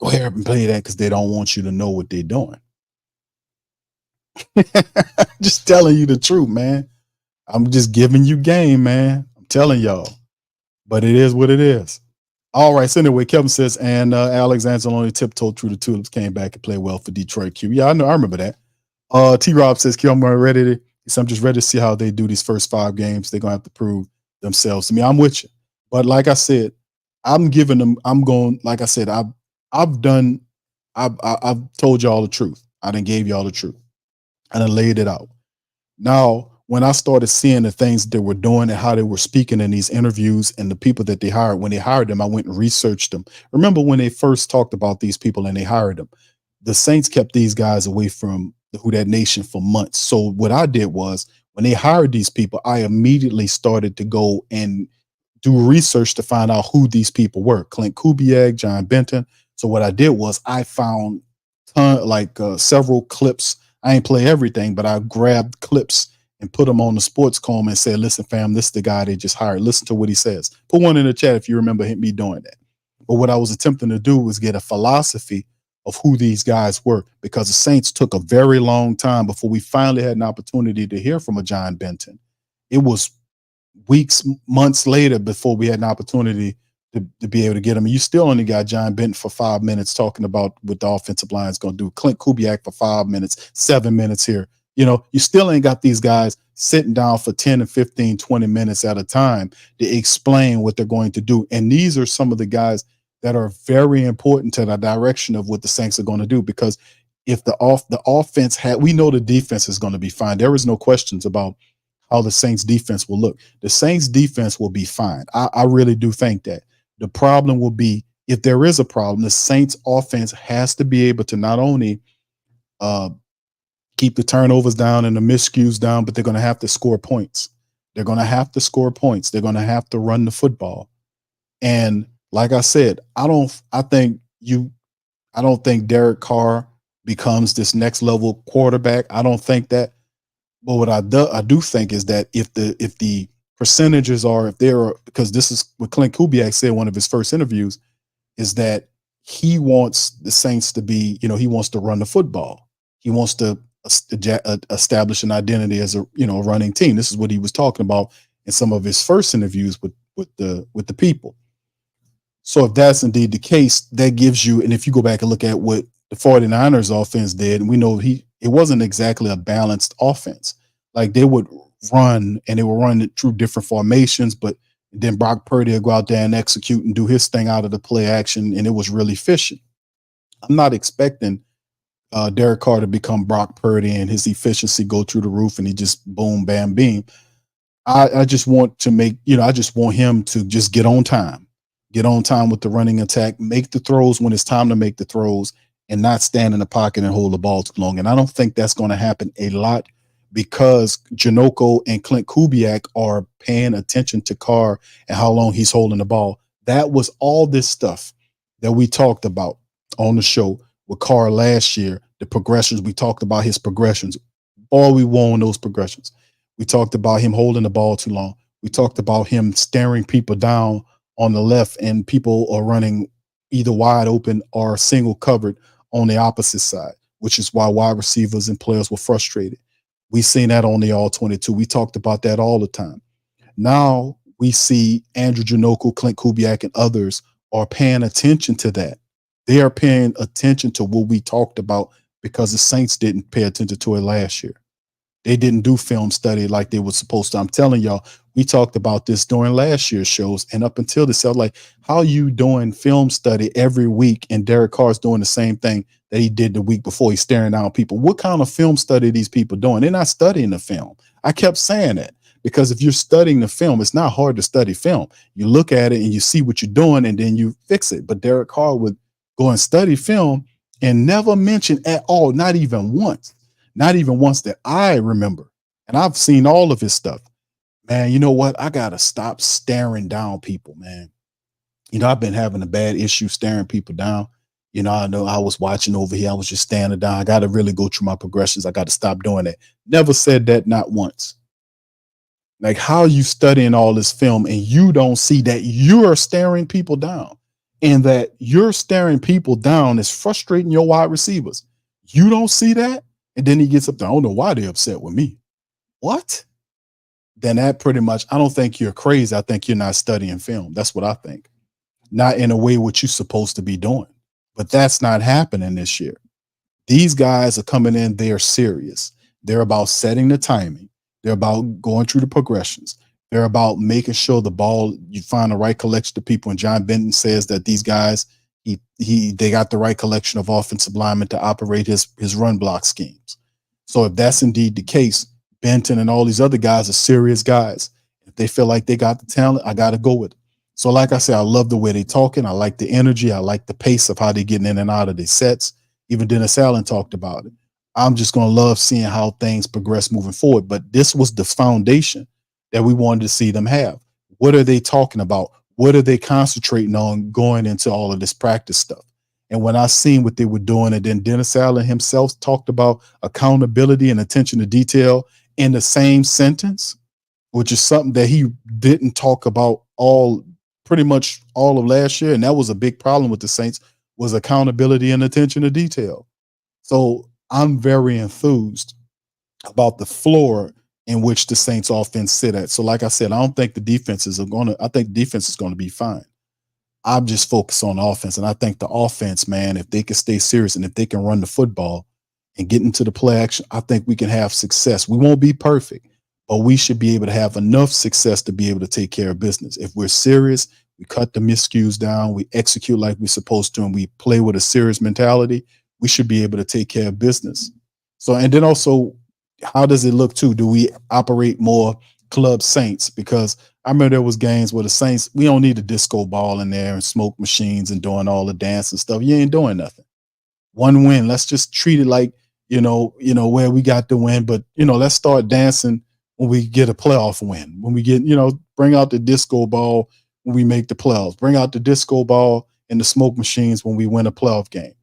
Go ahead and play that because they don't want you to know what they're doing. Just telling you the truth, man. I'm just giving you game, man. I'm telling y'all. But it is what it is. All right. So anyway, Kevin says, and Alex Anzalone tiptoed through the tulips, came back and played well for Detroit Q. Yeah, I know. I remember that. T-Rob says, Q, I'm just ready to see how they do these first 5 games. They're going to have to prove themselves to me. I'm with you. But like I said, I've told y'all the truth. I done gave y'all the truth. I done laid it out. Now, when I started seeing the things they were doing and how they were speaking in these interviews and the people that they hired, when they hired them, I went and researched them. Remember when they first talked about these people and they hired them? The Saints kept these guys away from the Who Dat Nation for months. So what I did was when they hired these people, I immediately started to go and do research to find out who these people were. Clint Kubiak, John Benton. So what I did was I found several clips. I ain't play everything, but I grabbed clips and put them on the Sports Coma and said, listen, fam, this is the guy they just hired. Listen to what he says. Put one in the chat if you remember me doing that. But what I was attempting to do was get a philosophy of who these guys were, because the Saints took a very long time before we finally had an opportunity to hear from a John Benton. It was weeks, months later before we had an opportunity to be able to get him. You still only got John Benton for 5 minutes talking about what the offensive line is going to do. Clint Kubiak for 5 minutes, 7 minutes here. You still ain't got these guys sitting down for 10 and 15, 20 minutes at a time to explain what they're going to do. And these are some of the guys that are very important to the direction of what the Saints are going to do, because if the offense we know the defense is going to be fine. There is no questions about how the Saints defense will look. The Saints defense will be fine. I really do think that. The problem will be, if there is a problem, the Saints offense has to be able to not only keep the turnovers down and the miscues down, but they're going to have to score points. They're going to have to score points. They're going to have to run the football. And like I said, I don't think Derek Carr becomes this next level quarterback. I don't think that. But what I do think is that if the percentages are, because this is what Clint Kubiak said in one of his first interviews, is that he wants the Saints to be, he wants to run the football. He wants to establish an identity as a running team. This is what he was talking about in some of his first interviews with the people. So if that's indeed the case, that gives you, and if you go back and look at what the 49ers offense did, and we know it wasn't exactly a balanced offense. Like, they would run and they would run it through different formations, but then Brock Purdy would go out there and execute and do his thing out of the play action, and it was really efficient. I'm not expecting Derek Carr to become Brock Purdy and his efficiency go through the roof and he just boom, bam, beam. I just want to I just want him to just get on time with the running attack, make the throws when it's time to make the throws, and not stand in the pocket and hold the ball too long. And I don't think that's going to happen a lot because Janoko and Clint Kubiak are paying attention to Carr and how long he's holding the ball. That was all this stuff that we talked about on the show with Carr last year. The progressions, we talked about his progressions. All we won those progressions. We talked about him holding the ball too long. We talked about him staring people down on the left, and people are running either wide open or single covered on the opposite side, which is why wide receivers and players were frustrated. We seen that on the all 22. We talked about that all the time. Now we see Andrew Janoko, Clint Kubiak, and others are paying attention to that. They are paying attention to what we talked about because the Saints didn't pay attention to it last year. They didn't do film study like they were supposed to. I'm telling y'all, we talked about this during last year's shows. And up until this, I was like, how you doing film study every week and Derek Carr's doing the same thing that he did the week before? He's staring down people. What kind of film study are these people doing? They're not studying the film. I kept saying that because if you're studying the film, it's not hard to study film. You look at it and you see what you're doing and then you fix it. But Derek Carr would go and study film and never mention at all, not even once that I remember. And I've seen all of his stuff. Man, you know what? I got to stop staring down people, man. You know, I've been having a bad issue staring people down. You know I was watching over here. I was just standing down. I got to really go through my progressions. I got to stop doing that. Never said that, not once. Like, how are you studying all this film and you don't see that you're staring people down, and that you're staring people down is frustrating your wide receivers? You don't see that? And then he gets up there, I don't know why they're upset with me. What? Then that pretty much, I don't think you're crazy. I think you're not studying film. That's what I think. Not in a way what you're supposed to be doing. But that's not happening this year. These guys are coming in, they're serious. They're about setting the timing. They're about going through the progressions. They're about making sure the ball, you find the right collection of people. And John Benton says that these guys, they got the right collection of offensive linemen to operate his run block schemes. So if that's indeed the case, Benton and all these other guys are serious guys. If they feel like they got the talent, I got to go with it. So like I said, I love the way they talking. I like the energy. I like the pace of how they getting in and out of their sets. Even Dennis Allen talked about it. I'm just going to love seeing how things progress moving forward. But this was the foundation that we wanted to see them have. What are they talking about? What are they concentrating on going into all of this practice stuff? And when I seen what they were doing, and then Dennis Allen himself talked about accountability and attention to detail in the same sentence, which is something that he didn't talk about pretty much all of last year. And that was a big problem with the Saints, was accountability and attention to detail. So I'm very enthused about the floor in which the Saints offense sit at. So like I said, I don't think the defenses are going to, I think defense is going to be fine. I'm just focused on offense. And I think the offense, man, if they can stay serious and if they can run the football and get into the play action, I think we can have success. We won't be perfect, but we should be able to have enough success to be able to take care of business. If we're serious, we cut the miscues down, we execute like we're supposed to, and we play with a serious mentality, we should be able to take care of business. So, and then also, how does it look too? Do we operate more club Saints? Because I remember there was games where the Saints, we don't need a disco ball in there and smoke machines and doing all the dance and stuff. You ain't doing nothing. One win. Let's just treat it like, where we got the win, but let's start dancing when we get a playoff win. When we get, bring out the disco ball when we make the playoffs. Bring out the disco ball and the smoke machines when we win a playoff game.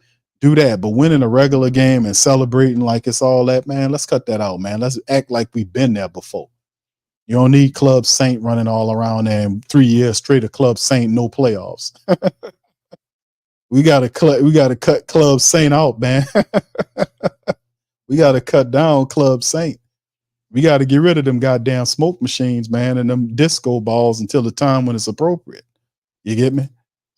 Do that, but winning a regular game and celebrating like it's all that, man, let's cut that out, man. Let's act like we've been there before. You don't need Club Saint running all around there and 3 years straight of Club Saint, no playoffs. We gotta cut Club Saint out, man. We gotta cut down Club Saint. We gotta get rid of them goddamn smoke machines, man, and them disco balls until the time when it's appropriate. You get me?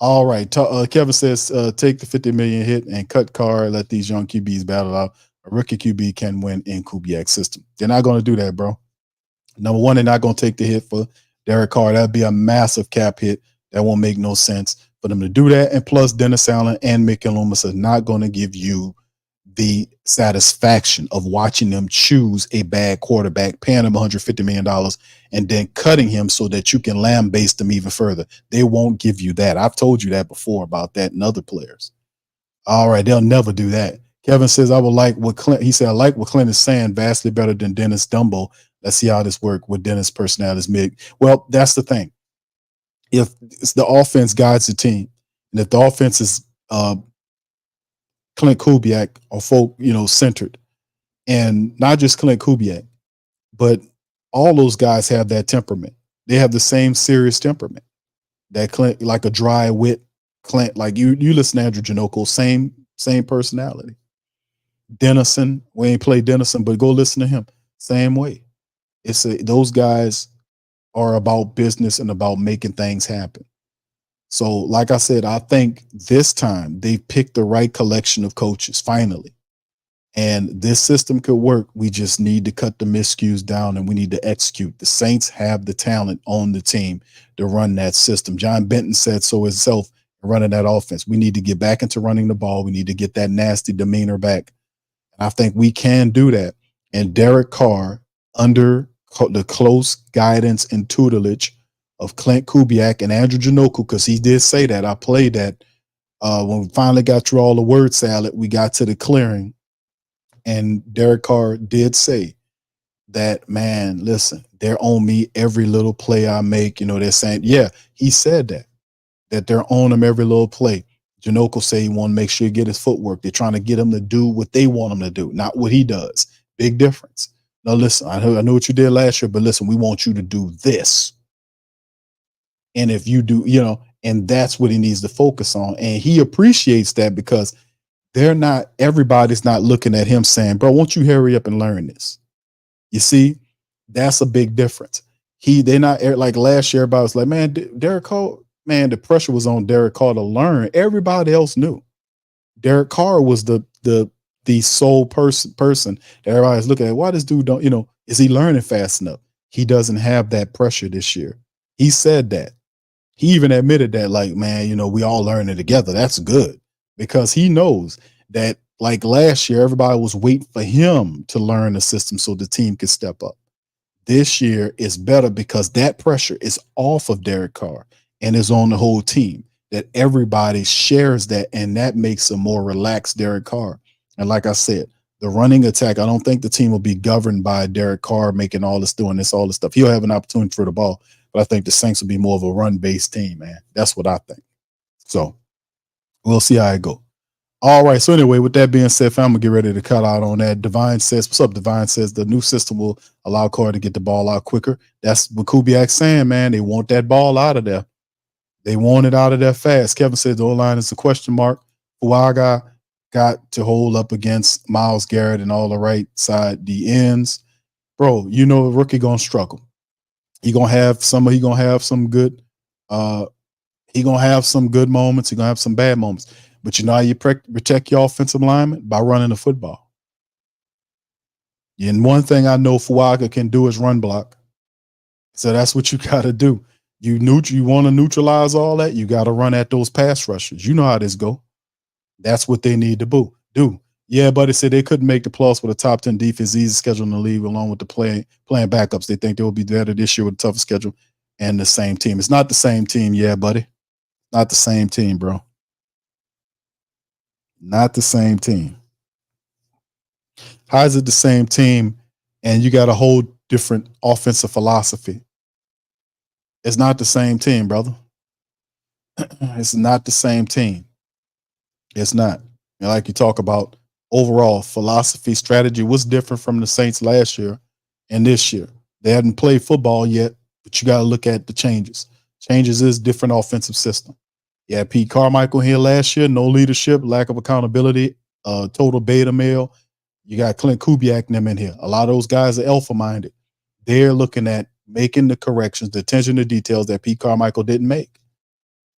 All right. Kevin says, take the 50 million hit and cut Carr. Let these young QBs battle out. A rookie QB can win in Kubiak's system. They're not going to do that, bro. Number one, they're not going to take the hit for Derek Carr. That'd be a massive cap hit. That won't make no sense for them to do that. And plus, Dennis Allen and Mick Loomis are not going to give you the satisfaction of watching them choose a bad quarterback, paying him $150 million, and then cutting him so that you can lambaste them even further. They won't give you that. I've told you that before about that and other players. All right, they'll never do that. Kevin says, I would like what Clint, he said, I like what Clint is saying, vastly better than Dennis Dumbo. Let's see how this work with Dennis' personality is mid. Well, that's the thing. If it's the offense guides the team, and if the offense is Clint Kubiak or folk, centered, and not just Clint Kubiak, but all those guys have that temperament. They have the same serious temperament. That Clint, like a dry wit Clint, like you listen to Andrew Janoko, same personality. Dennison, we ain't played Dennison, but go listen to him. Same way. Those guys are about business and about making things happen. So, like I said, I think this time they picked the right collection of coaches finally. And this system could work. We just need to cut the miscues down and we need to execute. The Saints have the talent on the team to run that system. John Benton said so himself, running that offense. We need to get back into running the ball. We need to get that nasty demeanor back. I think we can do that. And Derek Carr, under the close guidance and tutelage of Clint Kubiak and Andrew Janoko, because he did say that. I played that. When we finally got through all the word salad, we got to the clearing. And Derek Carr did say that, man, listen, they're on me every little play I make. They're saying, yeah, he said that they're on him every little play. Janoko say he want to make sure he get his footwork. They're trying to get him to do what they want him to do, not what he does. Big difference. Now, listen, I know what you did last year, but listen, we want you to do this. And if you do, and that's what he needs to focus on. And he appreciates that because everybody's not looking at him saying, bro, won't you hurry up and learn this? You see, that's a big difference. They're not like last year, everybody was like, man, Derek Carr, man, the pressure was on Derek Carr to learn. Everybody else knew. Derek Carr was the sole person that everybody's looking at. Why this dude don't, is he learning fast enough? He doesn't have that pressure this year. He said that. He even admitted that, like, man, we all learning together. That's good. Because he knows that, like last year, everybody was waiting for him to learn the system so the team could step up. This year is better because that pressure is off of Derek Carr and is on the whole team, that everybody shares that, and that makes a more relaxed Derek Carr. And like I said, the running attack, I don't think the team will be governed by Derek Carr making all this, doing this, all this stuff. He'll have an opportunity for the ball, but I think the Saints will be more of a run-based team, man. That's what I think. So we'll see how it goes. All right. So anyway, with that being said, fam, I'm going to get ready to cut out on that. Divine says, what's up, Divine says the new system will allow Carr to get the ball out quicker. That's what Kubiak's saying, man. They want that ball out of there. They want it out of there fast. Kevin said the O-line is a question mark. Fuaga got to hold up against Myles Garrett and all the right side, the ends. Bro, the rookie going to struggle. He going to have some good he going to have some good moments. He going to have some bad moments. But how you protect your offensive lineman? By running the football. And one thing I know Fuaga can do is run block. So that's what you got to do. You want to neutralize all that, you got to run at those pass rushers. You know how this go. That's what they need to do. Yeah, but they said they couldn't make the playoffs with a top 10 defense, easy schedule in the league, along with the playing backups. They think they will be better this year with a tougher schedule and the same team. It's not the same team, yeah, buddy. Not the same team, bro. Not the same team. How is it the same team and you got a whole different offensive philosophy? It's not the same team, brother. It's not the same team. It's not. And like you talk about overall philosophy, strategy was different from the Saints last year and this year. They hadn't played football yet, but you got to look at the changes. Changes is different offensive system. Yeah, Pete Carmichael here last year, no leadership, lack of accountability, total beta male. You got Clint Kubiak and them in here. A lot of those guys are alpha-minded. They're looking at making the corrections, the attention to details that Pete Carmichael didn't make.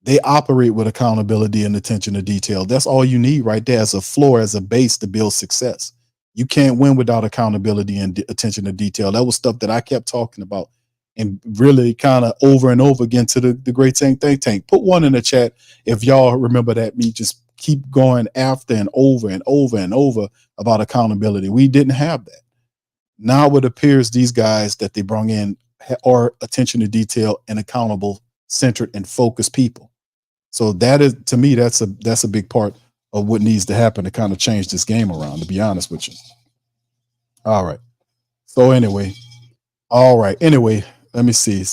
They operate with accountability and attention to detail. That's all you need right there as a floor, as a base to build success. You can't win without accountability and attention to detail. That was stuff that I kept talking about and really kind of over and over again to the Great Think Tank. Put one in the chat if y'all remember that. Me just keep going after and over and over and over about accountability. We didn't have that. Now it appears these guys that they brought in are attention to detail and accountable, centered and focused people. So that is, to me, that's a big part of what needs to happen to kind of change this game around, to be honest with you. All right. So anyway, all right. Anyway, let me see.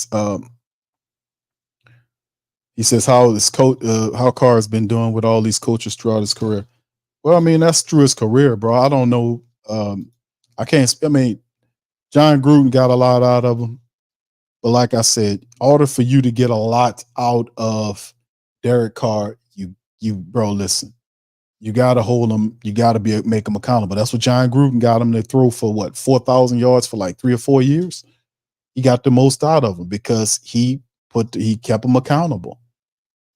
He says how Carr has been doing with all these coaches throughout his career. Well, I mean, that's through his career, bro. I don't know. I can't. I mean, John Gruden got a lot out of him, but like I said, in order for you to get a lot out of Derek Carr, bro, listen. You got to hold him. You got to make him accountable. That's what John Gruden got him to throw for 4,000 yards for like 3 or 4 years. He got the most out of him because he kept him accountable.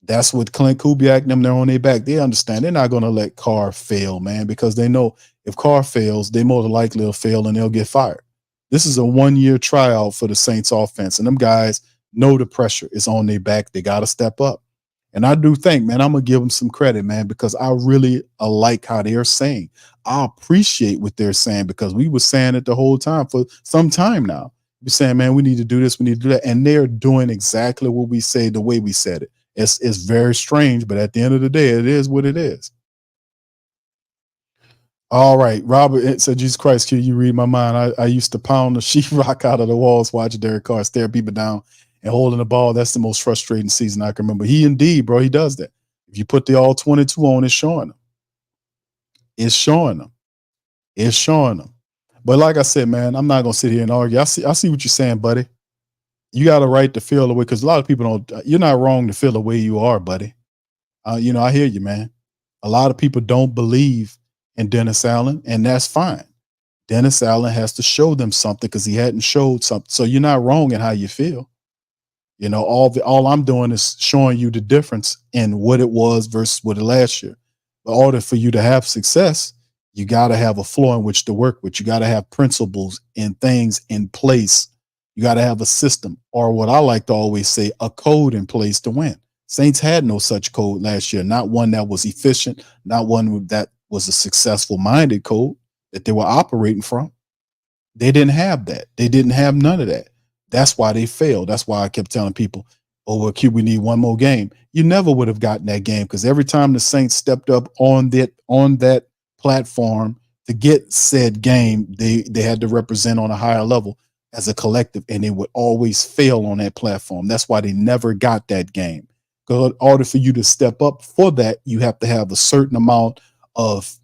That's what Clint Kubiak and them, they're on their back. They understand they're not going to let Carr fail, man, because they know if Carr fails, they more likely will fail and they'll get fired. This is a 1-year tryout for the Saints offense, and them guys know the pressure is on their back. They got to step up. And I do think, man, I'm going to give them some credit, man, because I really like how they're saying. I appreciate what they're saying because we were saying it the whole time for some time now. We're saying, man, we need to do this, we need to do that. And they're doing exactly what we say the way we said it. It's very strange, but at the end of the day, it is what it is. All right. Robert said, Jesus Christ, can you read my mind? I used to pound the sheetrock out of the walls, watching Derek Carr stare people down and holding the ball. That's the most frustrating season I can remember. He indeed, bro, he does that. If you put the all 22 on, it's showing them. It's showing them. It's showing them. But like I said, man, I'm not going to sit here and argue. I see what you're saying, buddy. You got a right to feel the way, because a lot of people don't. You're not wrong to feel the way you are, buddy. I hear you, man. A lot of people don't believe in Dennis Allen, and that's fine. Dennis Allen has to show them something because he hadn't showed something. So you're not wrong in how you feel. All I'm doing is showing you the difference in what it was versus what it last year. But in order for you to have success, you got to have a floor in which to work with. You got to have principles and things in place. You got to have a system, or what I like to always say, a code in place to win. Saints had no such code last year, not one that was efficient, not one that was a successful minded code that they were operating from. They didn't have that. They didn't have none of that. That's why they failed. That's why I kept telling people, oh, well, Q, we need one more game. You never would have gotten that game because every time the Saints stepped up on that platform to get said game, they had to represent on a higher level as a collective, and they would always fail on that platform. That's why they never got that game. Because in order for you to step up for that, you have to have a certain amount of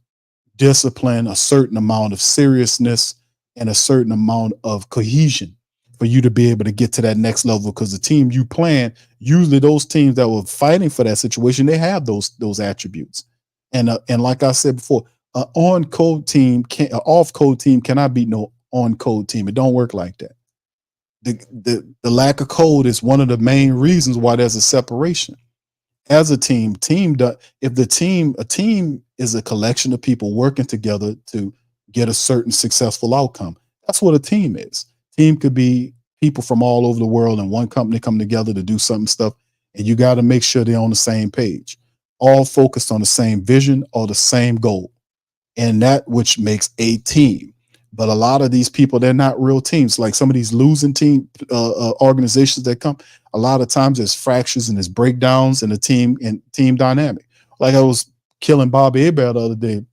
discipline, a certain amount of seriousness, and a certain amount of cohesion for you to be able to get to that next level. Because the team you playing, usually those teams that were fighting for that situation, they have those attributes. And like I said before, an on-code team an off-code team cannot beat no on-code team. It don't work like that. The lack of code is one of the main reasons why there's a separation. As a team, a team is a collection of people working together to get a certain successful outcome. That's what a team is. Team could be people from all over the world in one company come together to do some stuff, and you got to make sure they're on the same page, all focused on the same vision or the same goal, and that which makes a team. But a lot of these people, they're not real teams. Like some of these losing team organizations that come, a lot of times there's fractures and there's breakdowns in the team and team dynamic. Like I was killing Bobby Hebert the other day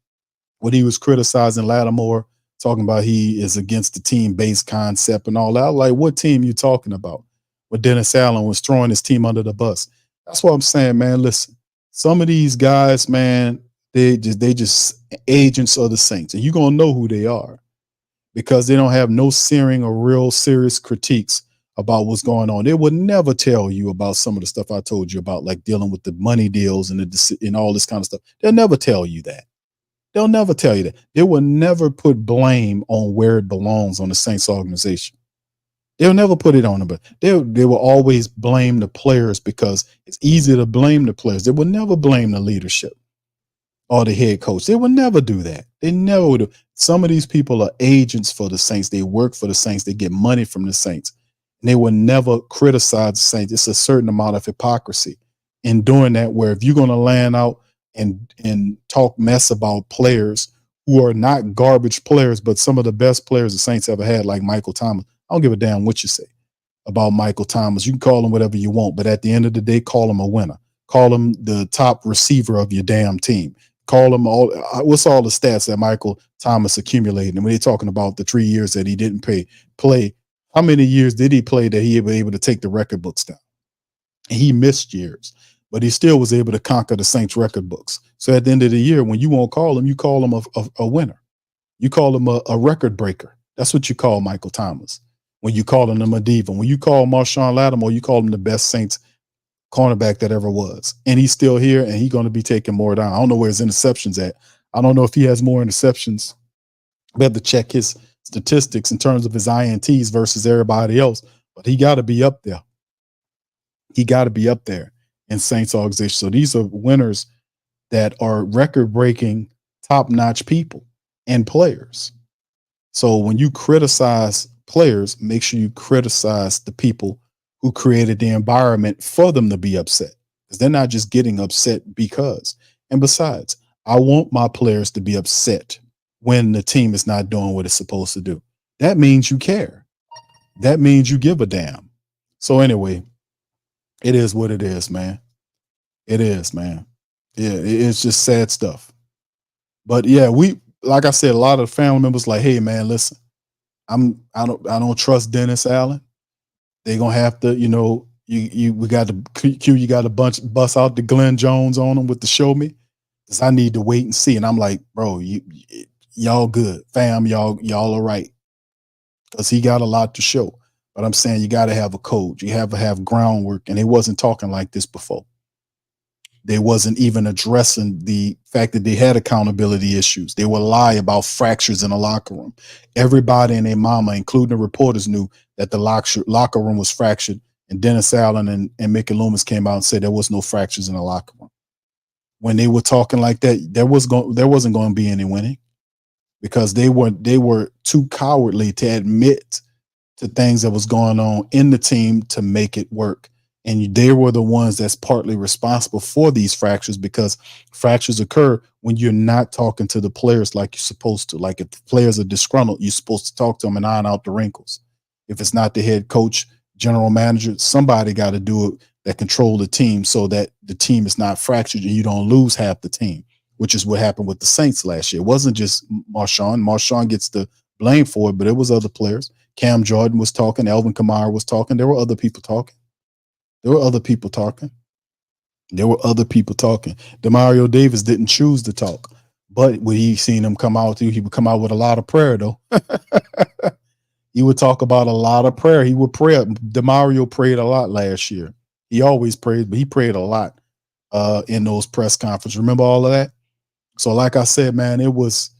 when he was criticizing Lattimore, talking about he is against the team-based concept and all that. Like, what team you talking about? When Dennis Allen was throwing his team under the bus. That's what I'm saying, man. Listen, some of these guys, man, they just agents of the Saints, and you're gonna know who they are, because they don't have no searing or real serious critiques about what's going on. They would never tell you about some of the stuff I told you about, like dealing with the money deals and all this kind of stuff. They'll never tell you that. They'll never tell you that. They will never put blame on where it belongs on the Saints organization. They'll never put it on them, but they will always blame the players because it's easy to blame the players. They will never blame the leadership or the head coach. They will never do that. They never would. Some of these people are agents for the Saints. They work for the Saints. They get money from the Saints. And they will never criticize the Saints. It's a certain amount of hypocrisy in doing that, where if you're going to land out and talk mess about players who are not garbage players, but some of the best players the Saints ever had, like Michael Thomas. I don't give a damn what you say about Michael Thomas. You can call him whatever you want, but at the end of the day, call him a winner. Call him the top receiver of your damn team. call him all. What's all the stats that Michael Thomas accumulated? And when they're talking about the 3 years that he didn't play, how many years did he play that he was able to take the record books down? And he missed years, but he still was able to conquer the Saints record books. So at the end of the year, when you won't call him, you call him a winner. You call him a record breaker. That's what you call Michael Thomas. When you call him a diva, when you call Marshawn Lattimore, you call him the best Saints cornerback that ever was. And he's still here, and he's going to be taking more down. I don't know where his interceptions at. I don't know if he has more interceptions. We have to check his statistics in terms of his INTs versus everybody else, but he got to be up there. He got to be up there in Saints organization. So these are winners that are record-breaking, top-notch people and players. So when you criticize players, make sure you criticize the people who created the environment for them to be upset, because they're not just getting upset because. And besides, I want my players to be upset when the team is not doing what it's supposed to do. That means you care. That means you give a damn. So anyway, it is what it is, man. It is, man. Yeah, it's just sad stuff. But yeah, like I said, a lot of family members like, hey man, listen, I don't trust Dennis Allen. They're gonna have to, we got to bust out the Glenn Jones on them with the show me, because I need to wait and see. And I'm like, bro, y'all good, fam, y'all all right, because he got a lot to show. But I'm saying you got to have a code. You have to have groundwork, and they wasn't talking like this before. They wasn't even addressing the fact that they had accountability issues. They would lie about fractures in the locker room. Everybody and their mama, including the reporters, knew that the locker room was fractured. And Dennis Allen and Mickey Loomis came out and said there was no fractures in the locker room. When they were talking like that, there wasn't going to be any winning, because they were too cowardly to admit to things that was going on in the team to make it work. And they were the ones that's partly responsible for these fractures, because fractures occur when you're not talking to the players like you're supposed to. Like if the players are disgruntled, you're supposed to talk to them and iron out the wrinkles. If it's not the head coach, general manager, somebody got to do it that control the team so that the team is not fractured and you don't lose half the team, which is what happened with the Saints last year. It wasn't just Marshawn. Marshawn gets the blame for it, but it was other players. Cam Jordan was talking. Alvin Kamara was talking. There were other people talking. Demario Davis didn't choose to talk, but when he seen him come out, he would come out with a lot of prayer, though. He would talk about a lot of prayer. He would pray. Demario prayed a lot last year. He always prayed, but he prayed a lot in those press conferences. Remember all of that? So like I said, man, it was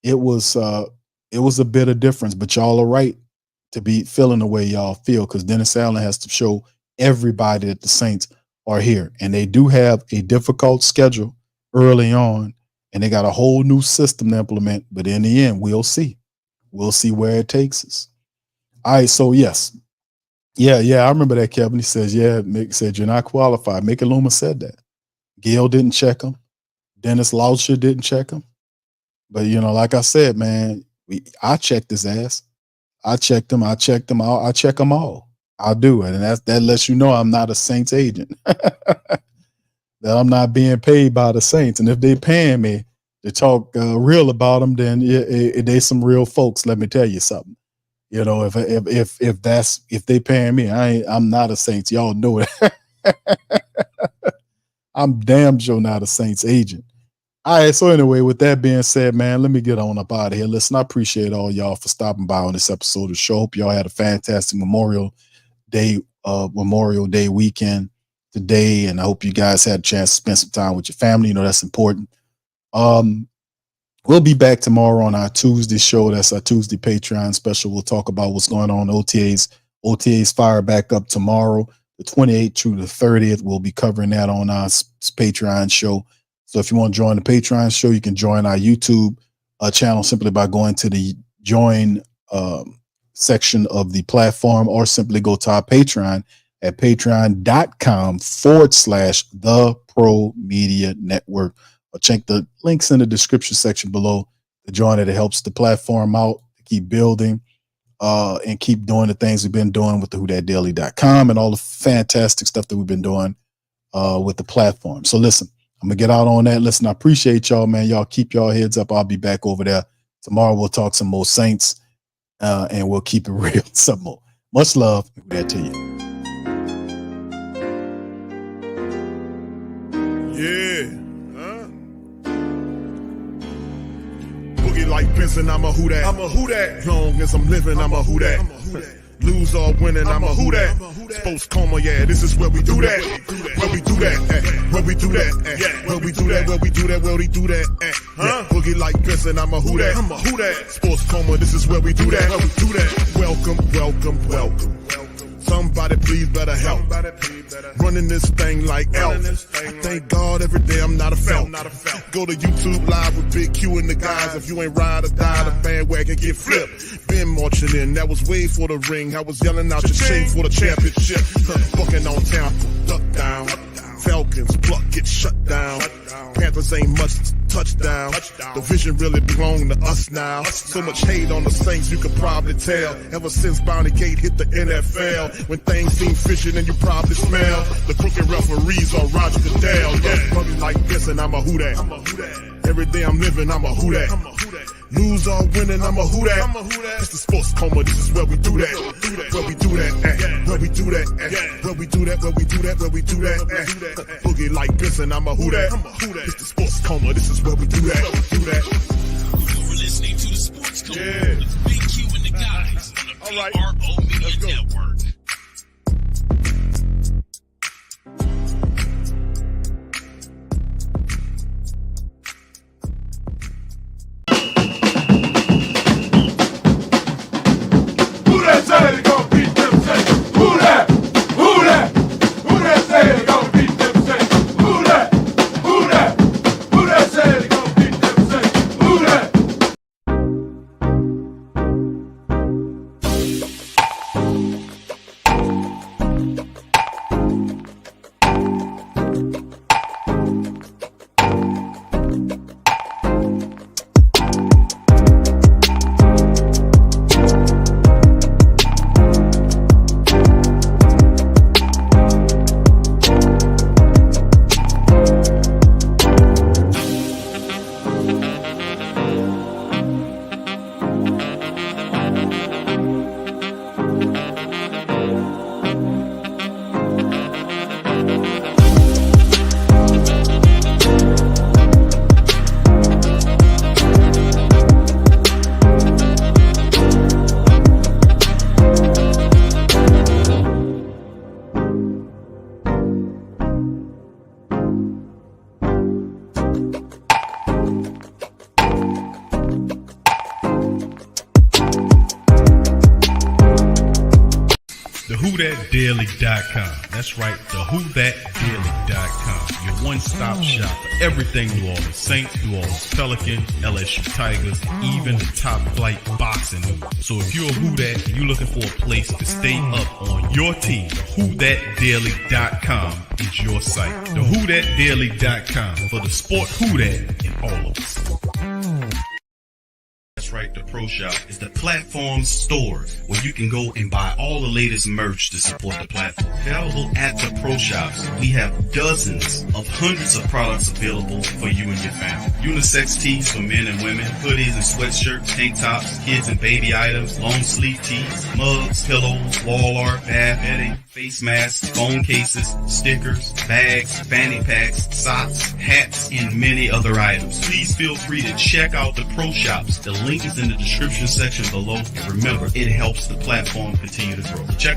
a bit of difference, but y'all are right to be feeling the way y'all feel, because Dennis Allen has to show everybody that the Saints are here. And they do have a difficult schedule early on, and they got a whole new system to implement. But in the end, we'll see. We'll see where it takes us. All right, so yes. Yeah, I remember that, Kevin. He says, yeah, Mick said, you're not qualified. Mickey Loomis said that. Gail didn't check him. Dennis Lauscher didn't check him. But, like I said, man, I checked his ass. I checked him. I check them all. I'll do it. And that lets you know I'm not a Saints agent. That I'm not being paid by the Saints. And if they paying me to talk real about them, then they some real folks. Let me tell you something. If they paying me, I'm not a Saints. Y'all know it. I'm damn sure not a Saints agent. All right. So anyway, with that being said, man, let me get on up out of here. Listen, I appreciate all y'all for stopping by on this episode of the show. Hope y'all had a fantastic Memorial Day weekend today, and I hope you guys had a chance to spend some time with your family. That's important. We'll be back tomorrow on our Tuesday show. That's our Tuesday Patreon special. We'll talk about what's going on. OTAs fire back up tomorrow, the 28th through the 30th. We'll be covering that on our Patreon show. So if you want to join the Patreon show, you can join our YouTube channel simply by going to the join section of the platform, or simply go to our Patreon at patreon.com/the Pro Media Network, or check the links in the description section below to join it. It helps the platform out to keep building and keep doing the things we've been doing with the WhoDatDaily.com and all the fantastic stuff that we've been doing with the platform. So listen, I'm going to get out on that. Listen, I appreciate y'all, man. Y'all keep y'all heads up. I'll be back over there. Tomorrow we'll talk some more Saints, and we'll keep it real some more. Much love. Who that to you. Yeah. Boogie like Benson, I'm a who that. I'm a who that. Long as I'm living, I'm a who that. Lose or winning, I'm a who that. Sports Coma, yeah, this is where we do that. Where we do that, where we do that, where we do that, where we do that, where we do that, huh? Boogie like Benson, I'm a who that. I'm a who that. Sports Coma, this is where we do that. Where we do that. Welcome, welcome, welcome. Somebody please better help. Running this thing like elf. I thank God every day I'm not a felt. Go to YouTube live with Big Q and the guys. If you ain't ride or die, the bandwagon get flipped. Been marching in, that was way for the ring. I was yelling out your shame for the championship. Bucking on town, duck down. Falcons, pluck, get shut down. Panthers ain't much touchdown. The vision really belong to us now. So much hate on the Saints, you could probably tell. Ever since Bounty Gate hit the NFL, when things seem fishy and you probably smell the crooked referees on Roger Goodell. Yeah, probably like this and I'm a who that. Every day I'm living, I'm a who that. Lose or winning, I'm a who that. It's the Sports Coma, this is where we do that. Where we do that, where we do that, where we do that, where we do that, where we do that. Boogie like Benson, I'm a who that. It's the Sports Coma, this is where we do that. You're listening to the Sports Coma with Big Q and the guys on the PRO Media Network. WhoThatDaily.com. That's right, the WhoThatDaily.com. Your one-stop shop for everything New Orleans Saints, New Orleans Pelicans, LSU Tigers, even the top flight boxing news. So if you're a Who That and you're looking for a place to stay up on your team, WhoThatDaily.com is your site. The WhoThatDaily.com for the sport Who That in all of us. That's right, the Pro Shop is the platform store where you can go and buy all the latest merch to support the platform. Available at the Pro Shops, we have dozens of hundreds of products available for you and your family. Unisex tees for men and women, hoodies and sweatshirts, tank tops, kids and baby items, long sleeve tees, mugs, pillows, wall art, bath bedding, face masks, phone cases, stickers, bags, fanny packs, socks, hats, and many other items. Please feel free to check out the Pro Shops. The link is in the description section below. And remember, it helps the platform continue to grow. Check